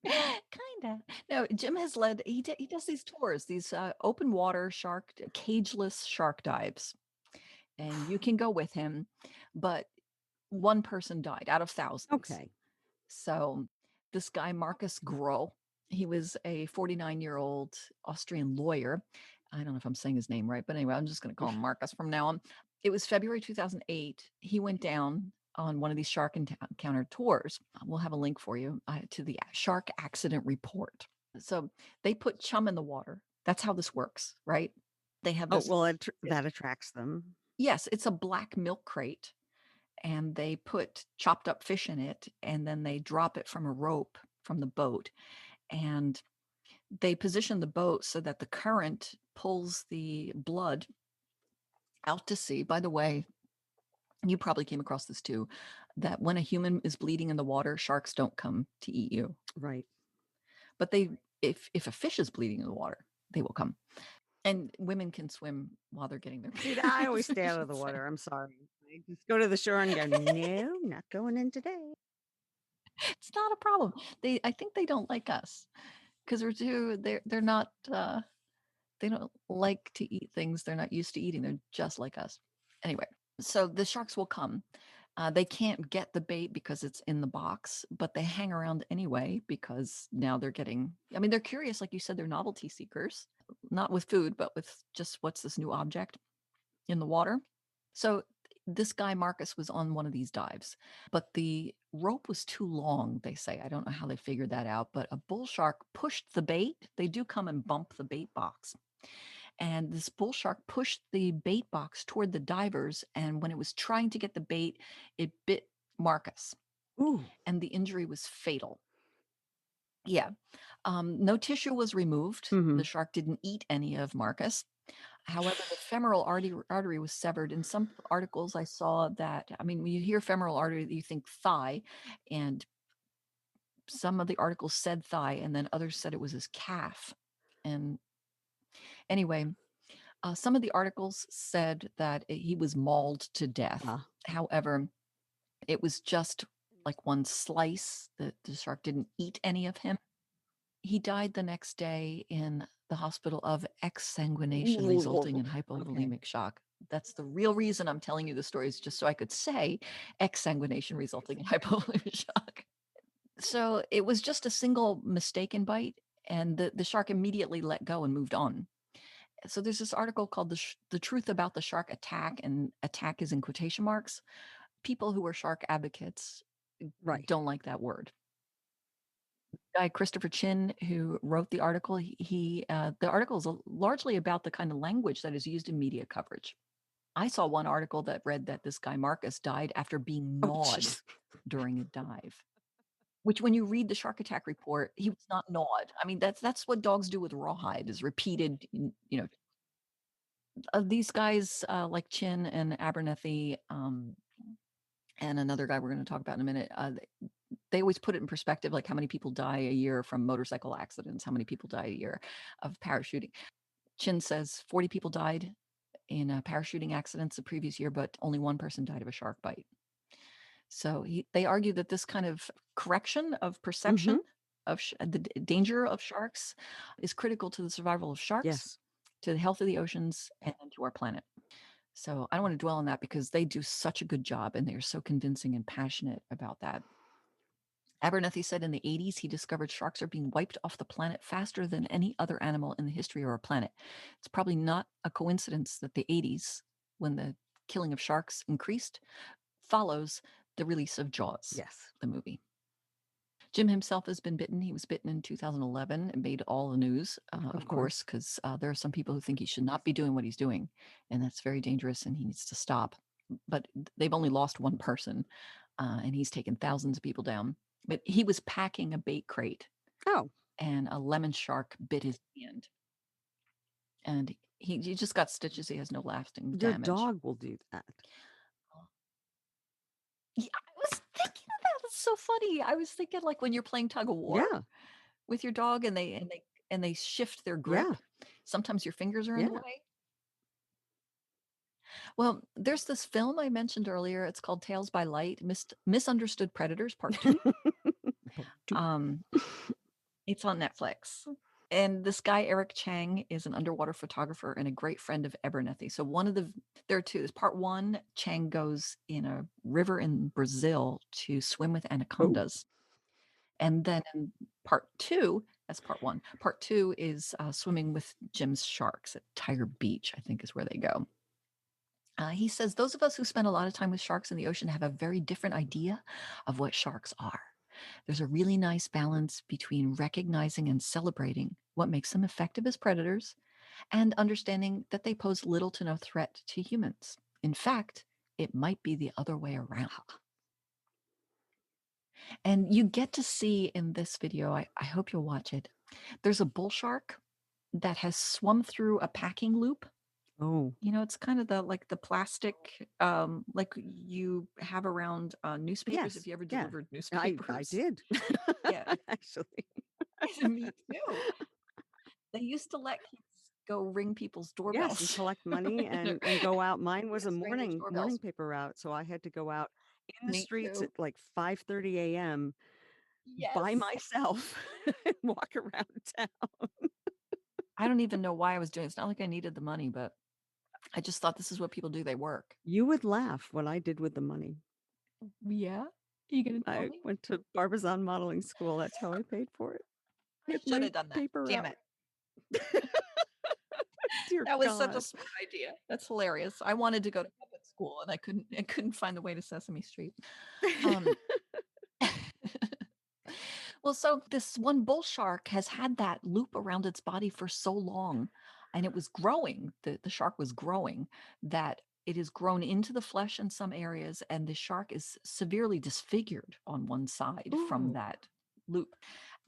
kinda. No, Jim has led he does these tours, these, open water cageless shark dives, and you can go with him, but 1 person died out of thousands. Okay. So, this guy, Marcus Groh, he was a 49-year-old Austrian lawyer. I don't know if I'm saying his name right, but anyway, I'm just gonna call him Marcus from now on. It was February 2008. He went down on one of these shark encounter tours. We'll have a link for you to the shark accident report. So they put chum in the water. That's how this works, right? They have Oh, this. well, that attracts them. Yes, it's a black milk crate, and they put chopped up fish in it, and then they drop it from a rope from the boat, and they position the boat so that the current pulls the blood out to sea. By the way, you probably came across this too, that when a human is bleeding in the water, sharks don't come to eat you. Right. But they, if a fish is bleeding in the water, they will come. And women can swim while they're getting their See, I always periods, I stay out of should the say. water, I'm sorry. I just go to the shore and go, "No, not going in today." It's not a problem. I think they don't like us because they're not they don't like to eat things they're not used to eating. They're just like us. Anyway, so the sharks will come. They can't get the bait because it's in the box, but they hang around anyway because now they're getting, I mean, they're curious. Like you said, they're novelty seekers, not with food, but with just what's this new object in the water. So this guy, Marcus, was on one of these dives, but the rope was too long, they say. I don't know how they figured that out, but a bull shark pushed the bait. They do come and bump the bait box. And this bull shark pushed the bait box toward the divers. And when it was trying to get the bait, it bit Marcus, Ooh. and the injury was fatal. Yeah. No tissue was removed. The Mhm. shark didn't eat any of Marcus. However, the femoral artery was severed. In some articles, I saw that. I mean, when you hear femoral artery, you think thigh, and some of the articles said thigh, and then others said it was his calf. And anyway, some of the articles said that he was mauled to death. Ah. However, it was just like one slice. The shark didn't eat any of him. He died the next day in the hospital of exsanguination resulting in Okay. hypovolemic shock. That's the real reason I'm telling you the story, is just so I could say exsanguination resulting in hypovolemic shock. So it was just a single mistaken bite, and the shark immediately let go and moved on. So there's this article called "The Truth About the Shark Attack," and attack is in quotation marks. People who are shark advocates Right. don't like that word. Guy Christopher Chin, who wrote the article, the article is largely about the kind of language that is used in media coverage. I saw one article that read that this guy Marcus died after being Oh, gnawed jeez. during a dive. Which, when you read the shark attack report, he was not gnawed. I mean, that's what dogs do with rawhide, is repeated. These guys like Chin and Abernethy, and another guy we're going to talk about in a minute. They always put it in perspective, like how many people die a year from motorcycle accidents, how many people die a year of parachuting. Chin says 40 people died in parachuting accidents the previous year, but only one person died of a shark bite. So they argue that this kind of correction of Mhm. perception of the danger of sharks is critical to the survival of sharks, Yes. to the health of the oceans, and to our planet. So I don't want to dwell on that because they do such a good job and they're so convincing and passionate about that. Abernethy said in the 80s he discovered sharks are being wiped off the planet faster than any other animal in the history of our planet. It's probably not a coincidence that the 80s, when the killing of sharks increased, follows the release of Jaws, Yes. the movie. Jim himself has been bitten. He was bitten in 2011 and made all the news, Of of course, course. because there are some people who think he should not be doing what he's doing, and that's very dangerous, and he needs to stop. But they've only lost one person, and he's taken thousands of people down. But he was packing a bait crate, Oh, and a lemon shark bit his hand, and he just got stitches. He has no lasting your damage. dog will do that. Yeah, I was thinking of that. That's so funny. I was thinking, like, when you're playing tug of war Yeah. with your dog and they shift their Yeah. grip, sometimes your fingers are in the Yeah. way. Well, there's this film I mentioned earlier. It's called Tales by Light, Misunderstood Predators Part 2. Part 2. Um, it's on Netflix. And this guy, Eric Cheng, is an underwater photographer and a great friend of Abernethy. So there are two. There's part one. Cheng goes in a river in Brazil to swim with Oh. anacondas. And then in part two, that's part one. Part two is swimming with Jim's sharks at Tiger Beach, I think is where they go. He says those of us who spend a lot of time with sharks in the ocean have a very different idea of what sharks are. There's a really nice balance between recognizing and celebrating what makes them effective as predators and understanding that they pose little to no threat to humans. In fact, it might be the other way around. And you get to see in this video, I hope you'll watch it. There's a bull shark that has swum through a packing loop. Oh, You know, it's kind of the like the plastic, like you have around newspapers if yes. you ever Yeah. delivered I newspapers. did. Yeah, Actually. me too. They used to let kids go ring people's Yes, and doorbells. collect money You know, and go out. Mine was a yes, strangers' morning doorbells. paper route, so I had to go out in the Me streets too. at, like, 5:30 AM by Yes. myself and walk around town. I don't even know why I was doing it. It's not like I needed the money, but I just thought this is what people do. They work. You would laugh what I did with the money. Yeah? Are you gonna tell I me? went to Barbizon Modeling School, that's how I paid for it, I with should my have done that. paper Damn route. it. Dear That was such a God. smart idea. That's hilarious. I wanted to go to puppet school and I couldn't find the way to Sesame Street. Um, well, so this one bull shark has had that loop around its body for so long, and it was growing. The shark was growing that it has grown into the flesh in some areas, and the shark is severely disfigured on one side from Ooh. that loop.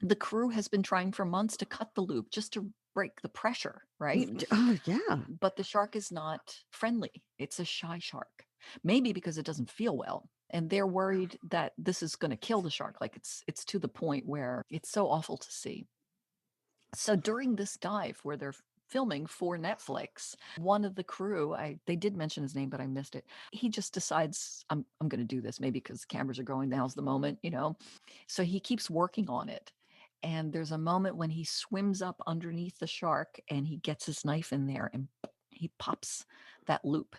The crew has been trying for months to cut the loop just to break the pressure, right? Oh, yeah. But the shark is not friendly. It's a shy shark. Maybe because it doesn't feel well. And they're worried that this is going to kill the shark. Like it's to the point where it's so awful to see. So during this dive where they're filming for Netflix, one of the crew, they did mention his name, but I missed it. He just decides I'm going to do this, maybe because cameras are going. Now's the moment, you know. So he keeps working on it. And there's a moment when he swims up underneath the shark and he gets his knife in there and he pops that loop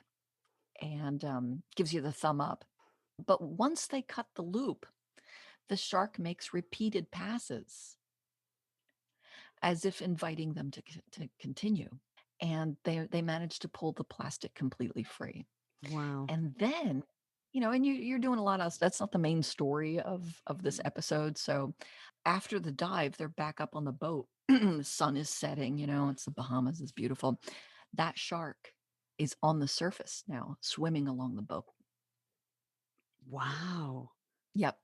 and gives you the thumb up. But once they cut the loop, the shark makes repeated passes as if inviting them to continue. And they managed to pull the plastic completely free. Wow. And then, you know, and you're doing a lot of that's not the main story of this episode. So after the dive, they're back up on the boat. The sun is setting, you know, it's the Bahamas, it's beautiful. That shark is on the surface now, swimming along the boat. Wow. Yep.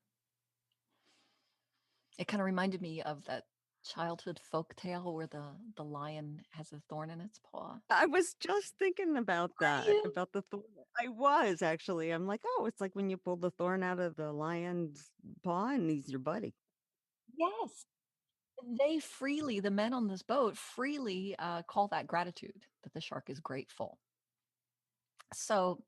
It kind of reminded me of that childhood folk tale where the lion has a thorn in its paw. I was just thinking about Are that, you? about the thorn. I was actually. I'm like, "Oh, it's like when you pull the thorn out of the lion's paw and he's your buddy." Yes. They freely, the men on this boat freely call that gratitude that the shark is grateful. So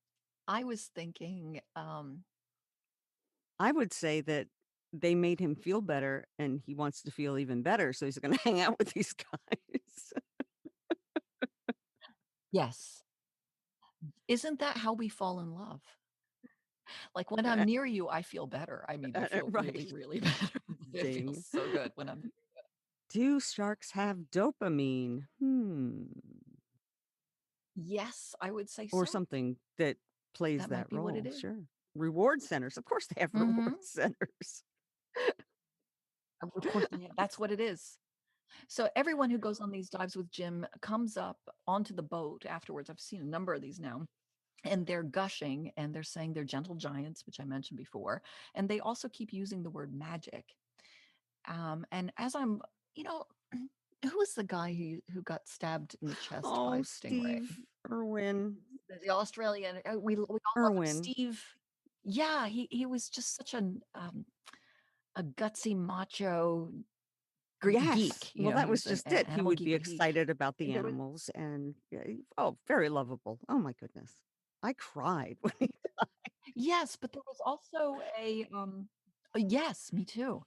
I was thinking, I would say that they made him feel better, and he wants to feel even better, so he's gonna hang out with these guys. yes, isn't that how we fall in love? Like when I'm Uh, near you, I feel better. I mean, I feel really, right. really better. It feels Zing. so good when I'm. Do sharks have dopamine? Hmm. Yes, I would say Or so. something that plays That might that be what it role, is. sure. Reward centers, of course they have reward Mhm. centers. Of course, yeah, that's what it is. So everyone who goes on these dives with Jim comes up onto the boat afterwards. I've seen a number of these now. And they're gushing and they're saying they're gentle giants, which I mentioned before. And they also keep using the word magic. And as I'm, you know, who was the guy who got stabbed in the chest by Oh, a stingray? Steve Irwin. The Australian. We all love him, Irwin. Steve. Yeah, he was just such a gutsy macho Yes. geek. You Well, know, that he was was an just it. He animal would geek, be but he excited about the there was animals and yeah, oh, very lovable. Oh my goodness. I cried when he yes, but there was also yes, me too.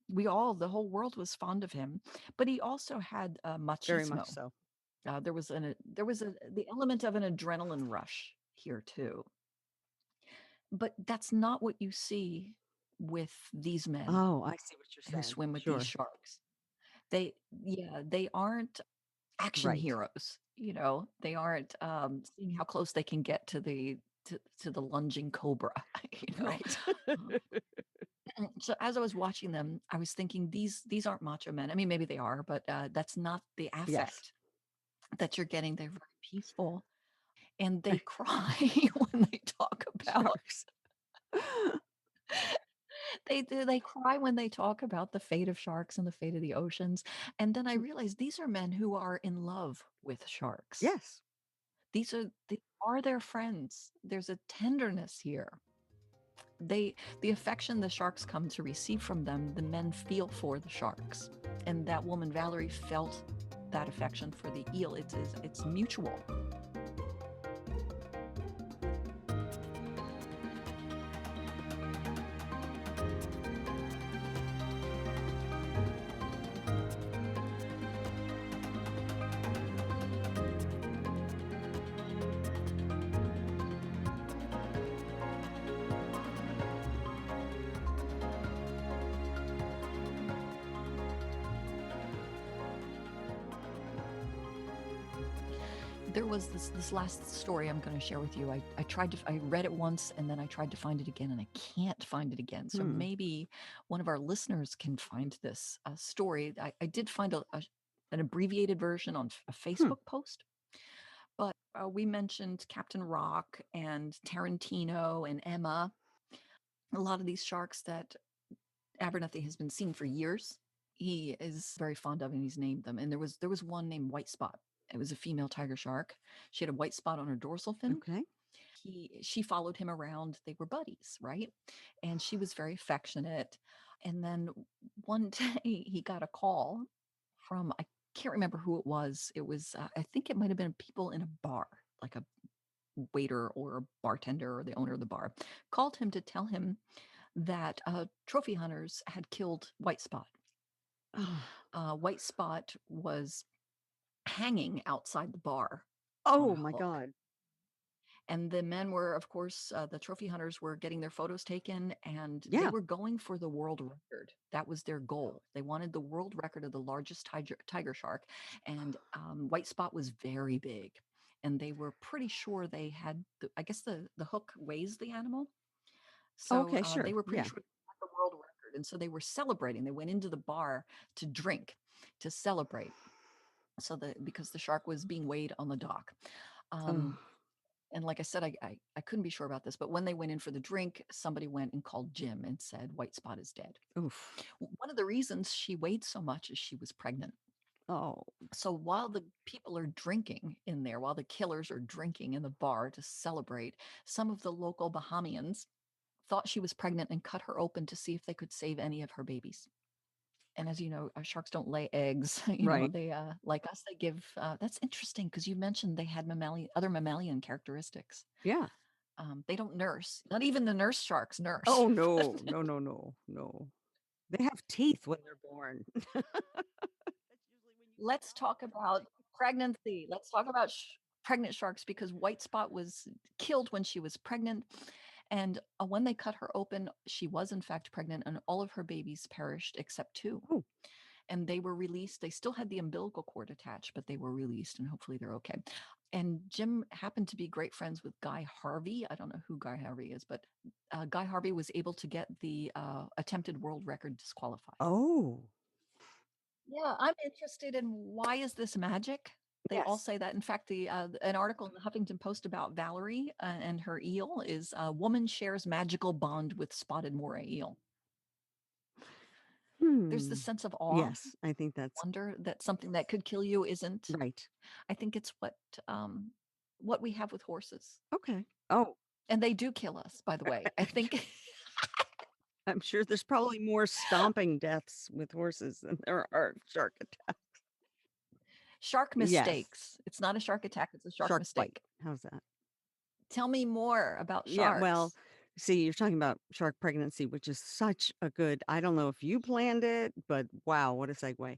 The whole world was fond of him, but he also had very much machismo. so. There was the element of an adrenaline rush here too, but that's not what you see with these men Oh, I see what you're who saying. swim with these Sure. sharks. They, yeah, they aren't. action Right. heroes, they aren't, seeing how close they can get to the lunging cobra, you know? Right. Um, so as I was watching them, I was thinking these aren't macho men. I mean, maybe they are, but, that's not the Yes. affect that you're getting. They're very peaceful, and they cry when they talk about Sharks. they do, they cry when they talk about the fate of sharks and the fate of the oceans, and then I Mm, realized these are men who are in love with sharks. yes. They are their friends. There's a tenderness here. The affection the sharks come to receive from them, the men feel for the sharks. And that woman Valerie felt that affection for the eel. It's mutual. There was this last story I'm going to share with you. I read it once and then I tried to find it again and I can't find it again. So Hmm. maybe one of our listeners can find this story. I did find an abbreviated version on a Hmm. Facebook post, but we mentioned Captain Rock and Tarantino and Emma, a lot of these sharks that Abernethy has been seeing for years. He is very fond of and he's named them. And there was one named White Spot. It was a female tiger shark. She had a white spot on her dorsal fin. Okay. She followed him around. They were buddies, right? And she was very affectionate. And then one day he got a call from, I can't remember who it was. It was I think it might have been people in a bar, like a waiter or a bartender or the owner of the bar, called him to tell him that trophy hunters had killed White Spot. Oh. White Spot was hanging outside the bar on Oh a my hook. God. And the men were, of course, the trophy hunters were getting their photos taken and they Yeah. were going for the world record. That was their goal. They wanted the world record of the largest tiger shark. And White Spot was very big. And they were pretty sure they had, I guess the hook weighs the animal. So Okay. they Sure. were pretty Yeah. sure they had the world record. And so they were celebrating. They went into the bar to drink, to celebrate. So because the shark was being weighed on the dock. Um, Oh. and like I said, I couldn't be sure about this, but when they went in for the drink, somebody went and called Jim and said White Spot is dead. Oof. One of the reasons she weighed so much is she was pregnant. Oh. So while the people are drinking in there, while the killers are drinking in the bar to celebrate, some of the local Bahamians thought she was pregnant and cut her open to see if they could save any of her babies. And as you know, sharks don't lay eggs. Right. They like us. They give. That's interesting because you mentioned they had other mammalian characteristics. Yeah. They don't nurse. Not even the nurse sharks nurse. Oh no. No. No. No. No. They have teeth when they're born. That's usually when you Let's find out talk about pregnancy. Let's talk about pregnant sharks because White Spot was killed when she was pregnant. And when they cut her open, she was in fact pregnant, and all of her babies perished except two. they're. Oh. And they were released. They still had the umbilical cord attached, but they were released, and hopefully they're okay. And Jim happened to be great friends with Guy Harvey. I don't know who Guy Harvey is, but Guy Harvey was able to get the attempted world record disqualified. Oh. Yeah, I'm interested in why is this magic? They all Yes. say that. In fact, an article in the Huffington Post about Valerie and her eel is woman shares magical bond with spotted moray eel. There's this Hmm. sense of awe, Yes. I think that's wonder that something that could kill you isn't. right. I think it's what we have with horses, Okay. Oh, and they do kill us. By the way, I think I'm sure there's probably more stomping deaths with horses than there are shark attacks. shark Yes. mistakes. It's not a shark attack; it's a shark Shark bite. mistake. How's that? Tell me more about Yeah, well, sharks. see, you're talking about shark pregnancy, which is such a good I don't know if you planned it, but wow, what a segue.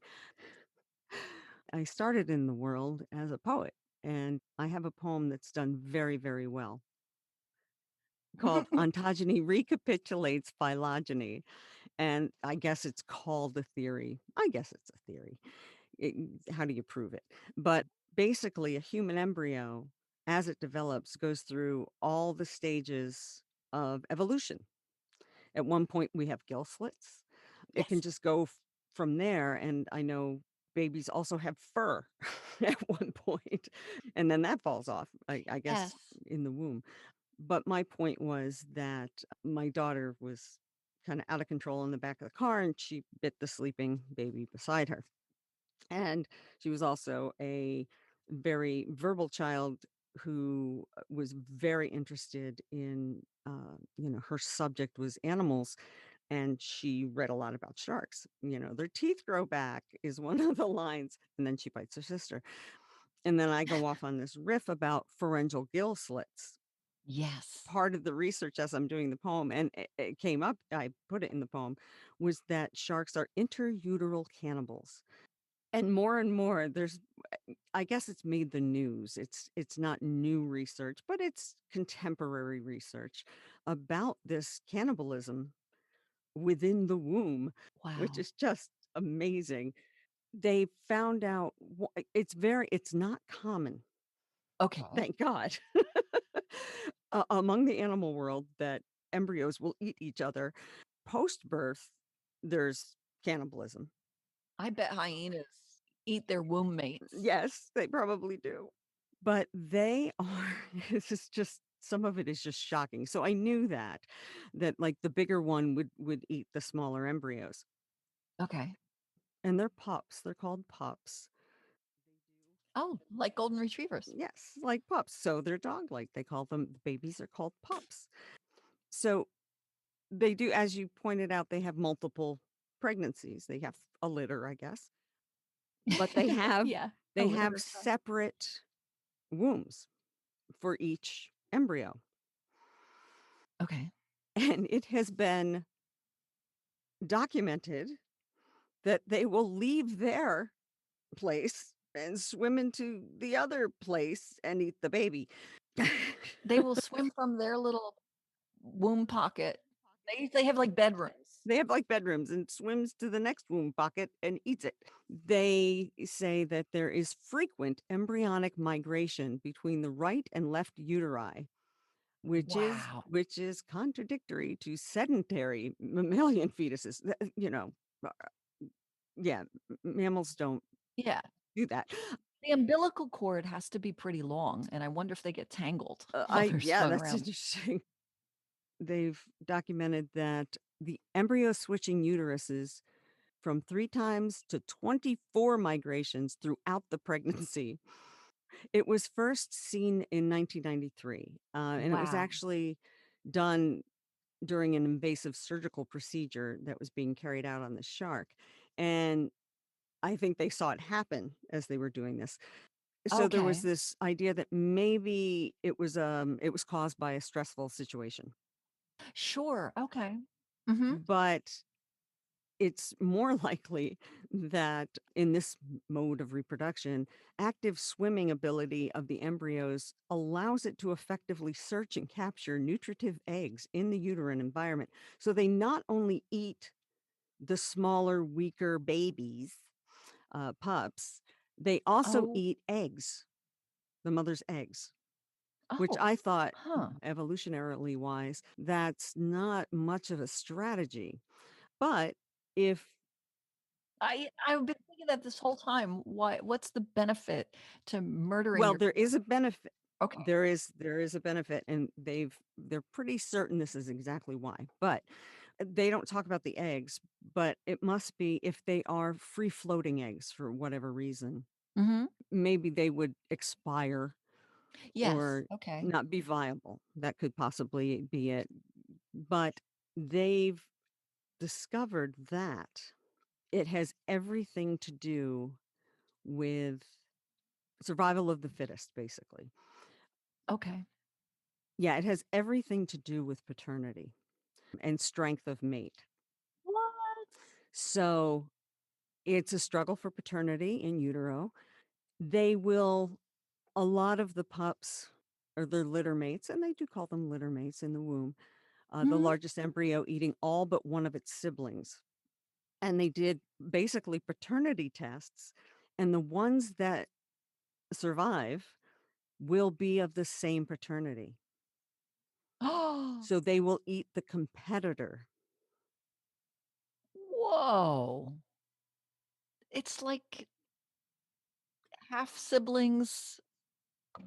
I started in the world as a poet, and I have a poem that's done very, very well called Ontogeny Recapitulates Phylogeny. And I guess it's called a theory. I guess it's a theory. how do you prove it? But basically, a human embryo, as it develops, goes through all the stages of evolution. At one point, we have gill slits. It can Yes. just go from there. And I know babies also have fur at one point, and then that falls off, I guess, Yes. in the womb. But my point was that my daughter was kind of out of control in the back of the car and she bit the sleeping baby beside her. And she was also a very verbal child who was very interested in, her subject was animals. And she read a lot about sharks. Their teeth grow back is one of the lines. And then she bites her sister. And then I go off on this riff about pharyngeal gill slits. Yes. Part of the research as I'm doing the poem, and it came up, I put it in the poem, was that sharks are interuteral cannibals. And more, I guess it's made the news. It's not new research, but it's contemporary research about this cannibalism within the womb, which Wow. is just amazing. They found out it's not common, Okay. thank God, among the animal world that embryos will eat each other. Post-birth, there's cannibalism. I bet hyenas eat their womb mates. Yes, they probably do. But they are this is just some of it is just shocking. So I knew that, like, the bigger one would eat the smaller embryos, Okay. and they're pups, they're called pups. They do. Oh, like golden retrievers. Yes, like pups, so they're dog-like, they call them the babies are called pups. So, they do as you pointed out, they have multiple pregnancies, they have a litter, I guess, but they have Yeah, a they litter have of sharks. separate wombs for each embryo. Okay. And it has been documented that they will leave their place and swim into the other place and eat the baby. They will swim from their little womb pocket. They have, like, bedrooms. They have like bedrooms and swims to the next womb pocket and eats it. They say that there is frequent embryonic migration between the right and left uteri, Wow. which is contradictory to sedentary mammalian fetuses. Uh, yeah, mammals don't Yeah. do that. The umbilical cord has to be pretty long, and I wonder if they get tangled while I they're Yeah, swimming that's around. interesting. They've documented that the embryo switching uteruses from 3 times to 24 migrations throughout the pregnancy. It was first seen in 1993, and it was Wow. actually done during an invasive surgical procedure that was being carried out on the shark, and I think they saw it happen as they were doing this. So there was Okay. this idea that maybe it was caused by a stressful situation, Sure, okay. Mhm. but it's more likely that in this mode of reproduction, active swimming ability of the embryos allows it to effectively search and capture nutritive eggs in the uterine environment. So they not only eat the smaller, weaker babies, pups, they also Oh, eat eggs, the mother's eggs. Which oh, I thought, huh. evolutionarily wise, that's not much of a strategy. But if I've been thinking that this whole time. What's the benefit to murdering well, your there is a benefit. okay. There is a benefit, and they're pretty certain this is exactly why. But they don't talk about the eggs, but it must be if they are free floating eggs for whatever reason, Mhm. maybe they would expire Yes, or okay. not be viable. That could possibly be it. But they've discovered that it has everything to do with survival of the fittest, basically. Okay. Yeah, it has everything to do with paternity and strength of mate. What? So it's a struggle for paternity in utero. They will, a lot of the pups or their litter mates, and they do call them litter mates in the womb, the Mhm. largest embryo eating all but one of its siblings. And they did basically paternity tests and the ones that survive will be of the same paternity. Oh, So they will eat the competitor. whoa. It's like half siblings,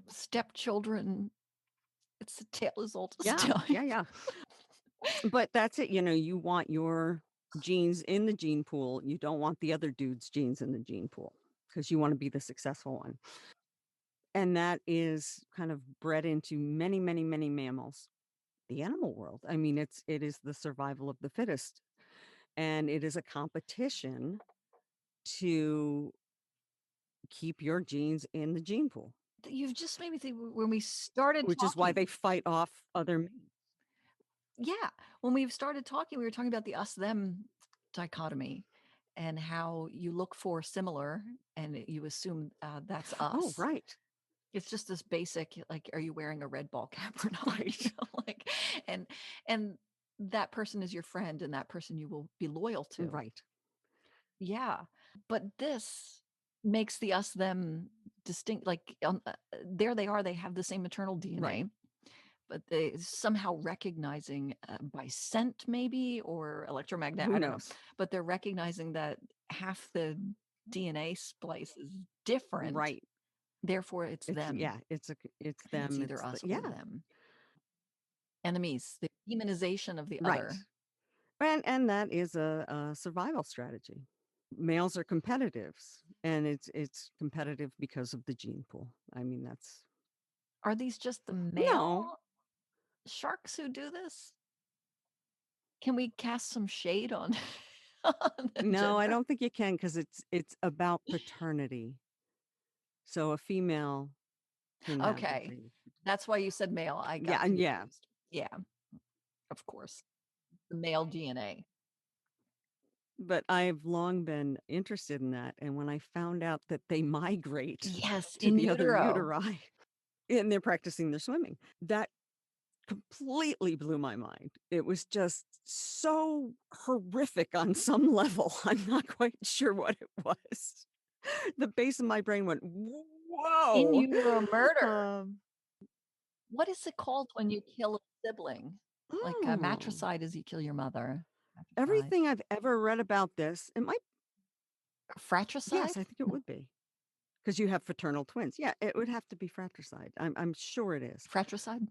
stepchildren. It's a tale as old as Yeah, time. yeah, yeah. But that's it, you want your genes in the gene pool. You don't want the other dude's genes in the gene pool because you wanna be the successful one. And that is kind of bred into many, many, many mammals. The animal world. I mean, it is the survival of the fittest, and it is a competition to keep your genes in the gene pool, You've just made me think when we started which is why talking. they fight off other mates. Yeah, when we started talking, we were talking about the us them dichotomy and how you look for similar and you assume that's Oh, us. right, It's just this basic, like, are you wearing a red ball cap or not? right, Like, and and that person is your friend, and that person you will be loyal to. right, Yeah, but this makes the us them distinct. Like, there they are. They have the same maternal right. DNA, but they somehow recognizing, by scent maybe or electromagnet, Who I don't know, knows? but they're recognizing that half the DNA splice is different, Right. therefore it's It's them. yeah, it's It's them, either it's the us or yeah, them. Enemies, the demonization of the right. other. And that is a survival strategy. Males are competitives, and it's competitive because of the gene pool. I mean, that's Are these just the no, male sharks who do this? Can we cast some shade on on the no, I gender? don't think you can because it's about paternity. So a female can have the Okay, breed. that's why you said male, I Yeah, got and yeah, confused. Yeah, of course, the male DNA. but I've long been interested in that, and when I found out that they migrate Yes, to in the other utero. uteri and they're practicing their swimming, that completely blew my mind. It was just so horrific on some level. I'm not quite sure what it was. The base of my brain went, In "Whoa." utero murder. Um, What is it called when you kill a sibling? Like, oh, matricide is you kill your mother. Matricide. everything I've ever read about this, it might yes, Fratricide? I think it would be because you have fraternal twins. Yeah, it would have to be fratricide. I'm sure it is. Fratricide?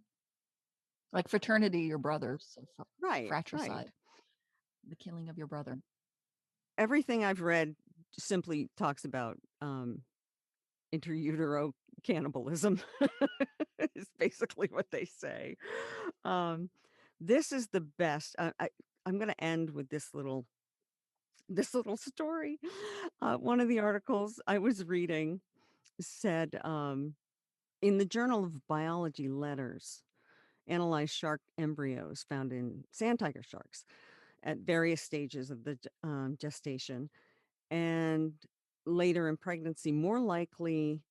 Like fraternity, your brothers, so Right, right. fratricide, the killing of your brother. Everything I've read simply talks about, interutero cannibalism is basically what they say. Um, this is the best. I'm going to end with this little story. One of the articles I was reading said in the Journal of Biology Letters, analyzed shark embryos found in sand tiger sharks at various stages of the gestation and later in pregnancy, more likely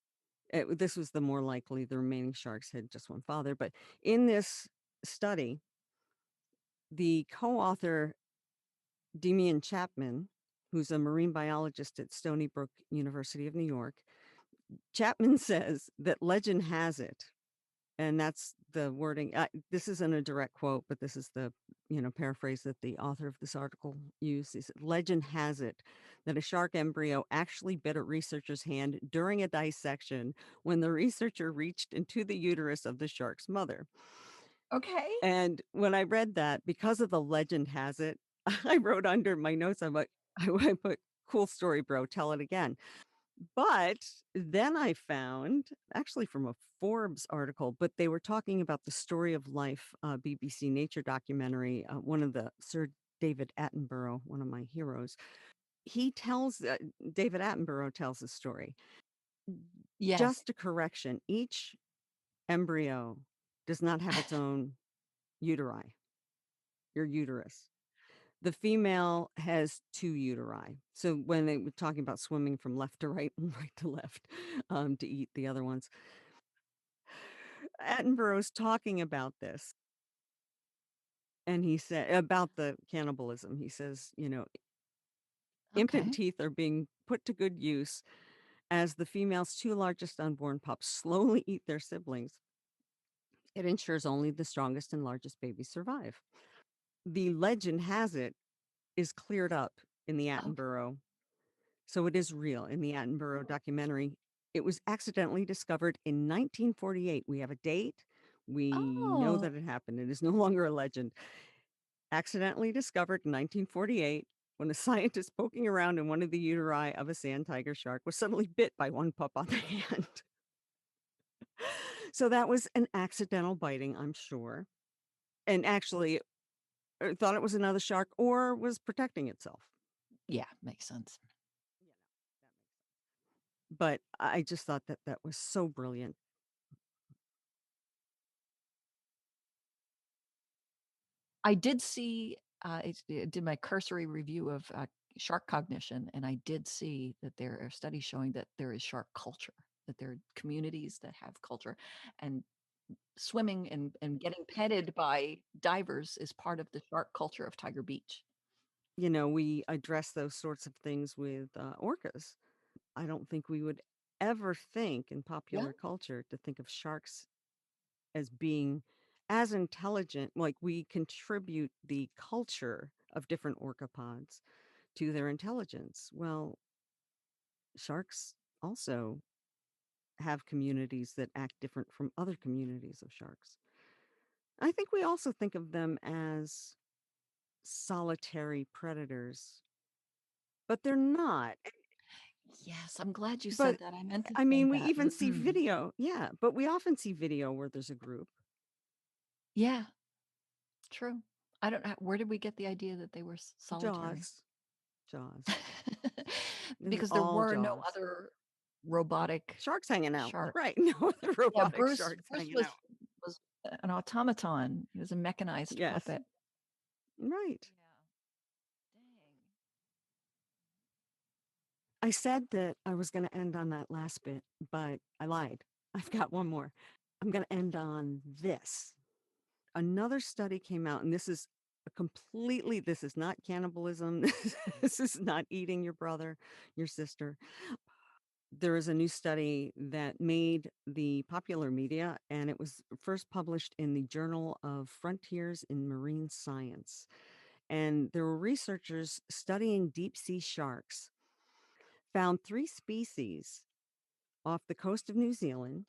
this was the more likely the remaining sharks had just one father. But in this study, the co-author Demian Chapman, who's a marine biologist at Stony Brook University of New York, Chapman says that legend has it, and that's the wording. This isn't a direct quote, but this is the paraphrase that the author of this article used. Is legend has it that a shark embryo actually bit a researcher's hand during a dissection when the researcher reached into the uterus of the shark's mother. Okay. And when I read that, because of the legend has it, I wrote under my notes. I'm like, I put cool story, bro. Tell it again. But then I found, actually from a Forbes article, but they were talking about the Story of Life BBC Nature documentary. One of the Sir David Attenborough, one of my heroes, he tells David Attenborough tells the story. Yes. Just a correction: each embryo does not have its own uteri. Your uterus. The female has two uteri. So when they were talking about swimming from left to right and right to left to eat the other ones, Attenborough's talking about this, and he said about the cannibalism. He says, infant Okay. teeth are being put to good use, As the female's two largest unborn pups slowly eat their siblings, it ensures only the strongest and largest babies survive. The legend has it is cleared up in the Okay. Attenborough. So it is real in the Attenborough documentary. It was accidentally discovered in 1948. We have a date. We know Oh. that it happened. It is no longer a legend. Accidentally discovered in 1948 when a scientist poking around in one of the uteri of a sand tiger shark was suddenly bit by one pup on the hand. So that was an accidental biting, I'm sure. And actually, thought it was another shark or was protecting itself. Yeah, makes sense. You know, that makes sense. But I just thought that that was so brilliant. I did see, I did my cursory review of, shark cognition, and I did see that there are studies showing that there is shark culture, that there are communities that have culture, and swimming and getting petted by divers is part of the shark culture of Tiger Beach. We address those sorts of things with orcas. I don't think we would ever think in Yeah. popular culture to think of sharks as being as intelligent. Like we contribute the culture of different orcapods to their intelligence. Well, sharks also have communities that act different from other communities of sharks. I think we also think of them as solitary predators, but they're not. Yes, I'm glad you said But that. I meant to I say mean, we that. even see Mhm. video. Yeah, but we often see video where there's a group. Yeah, true. I don't know where did we get the idea that they were solitary? Jaws. Jaws. This is Because there all were no Jaws. other robotic Sharks hanging out. sharks. Right. No other Yeah, robotic Bruce sharks Bruce hanging was out. was an automaton. He was a mechanized Yes. puppet. Right. Yeah. Dang. I said that I was going to end on that last bit, but I lied. I've got one more. I'm going to end on this. Another study came out, and this is this is not cannibalism. This is not eating your brother, your sister. There is a new study that made the popular media, and it was first published in the Journal of Frontiers in Marine Science. And there were researchers studying deep sea sharks, found three species off the coast of New Zealand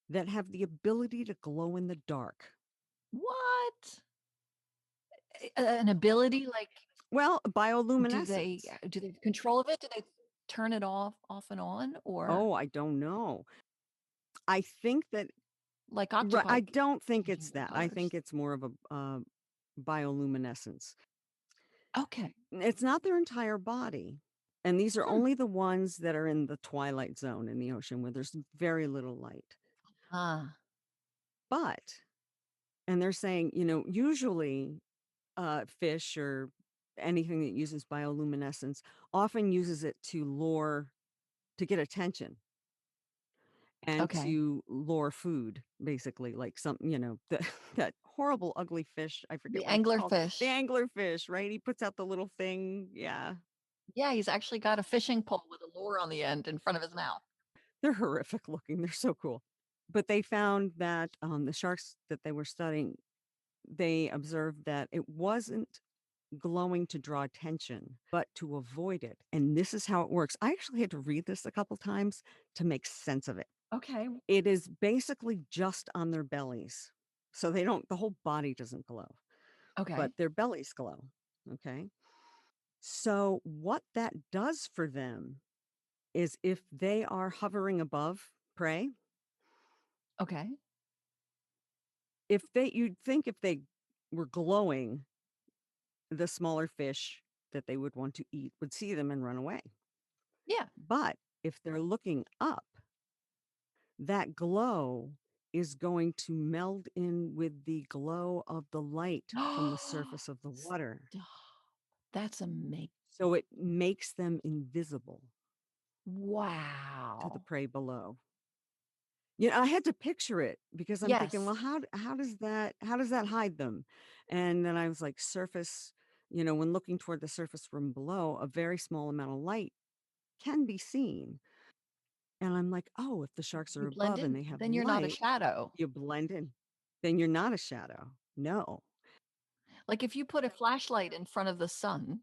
that have the ability to glow in the dark. What? An ability, like, Well, do they bioluminescence. do they have control of it? Do they turn it off and on, or Oh, I don't know. I think that like I octopi don't think changing it's their that. I think colors? it's more of a bioluminescence. Okay, It's not their entire body. And these are hmm, only the ones that are in the twilight zone in the ocean where there's very little light. ah, But, and they're saying, usually fish or anything that uses bioluminescence often uses it to to get attention and okay. to lure food, basically, like that horrible, ugly fish. I The forget what it's called. The anglerfish. anglerfish, right? He puts out the little thing. Yeah. Yeah, he's actually got a fishing pole with a lure on the end in front of his mouth. They're horrific looking. They're so cool. But they found that the sharks that they were studying, they observed that it wasn't glowing to draw attention, but to avoid it. And this is how it works. I actually had to read this a couple times to make sense of it. Okay, It is basically just on their bellies. So the whole body doesn't glow, okay, but their bellies glow. Okay. So what that does for them is if they are hovering above prey, okay. you'd think if they were glowing, the smaller fish that they would want to eat would see them and run away. Yeah. But if they're looking up, that glow is going to meld in with the glow of the light from the surface of the water. Stop. That's amazing. So it makes them invisible to the Wow. prey below. I had to picture it because I'm thinking, well, Yes. how does that hide them? And then I was like, surface, when looking toward the surface from below, a very small amount of light can be seen. And I'm like, oh, if the sharks are You blend above and in, they have then you're not a light, shadow. you blend in. Then you're not a shadow. No. Like, if you put a flashlight in front of the sun,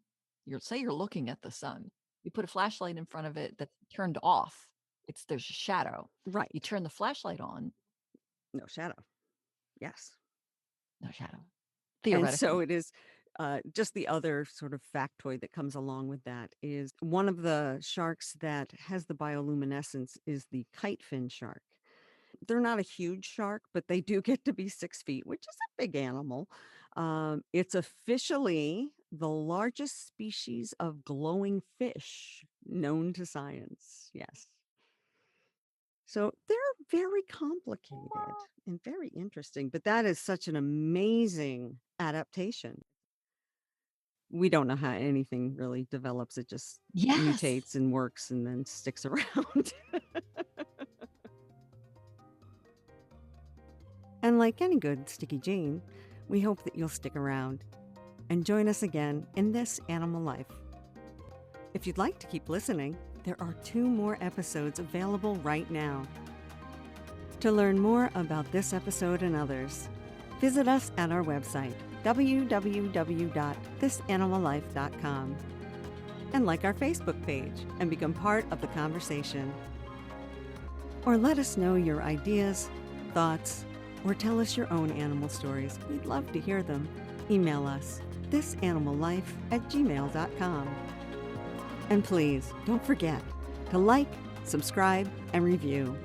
you're looking at the sun, you put a flashlight in front of it that's turned off, there's a shadow. You Right. turn the flashlight on, No shadow. Yes. no shadow, And so theoretically. it is, just the other sort of factoid that comes along with that is one of the sharks that has the bioluminescence is the kite fin shark. They're not a huge shark, but they do get to be 6 feet, which is a big animal. It's officially the largest species of glowing fish known to science. Yes. So they're very complicated and very interesting, but that is such an amazing adaptation. We don't know how anything really develops. It just Yes. mutates and works and then sticks around. And like any good Sticky Gene, we hope that you'll stick around and join us again in this animal life. If you'd like to keep listening, there are 2 more episodes available right now. To learn more about this episode and others, visit us at our website, www.thisanimallife.com, and like our Facebook page and become part of the conversation. Or let us know your ideas, thoughts, or tell us your own animal stories. We'd love to hear them. Email us, thisanimallife@gmail.com. And please, don't forget to like, subscribe, and review.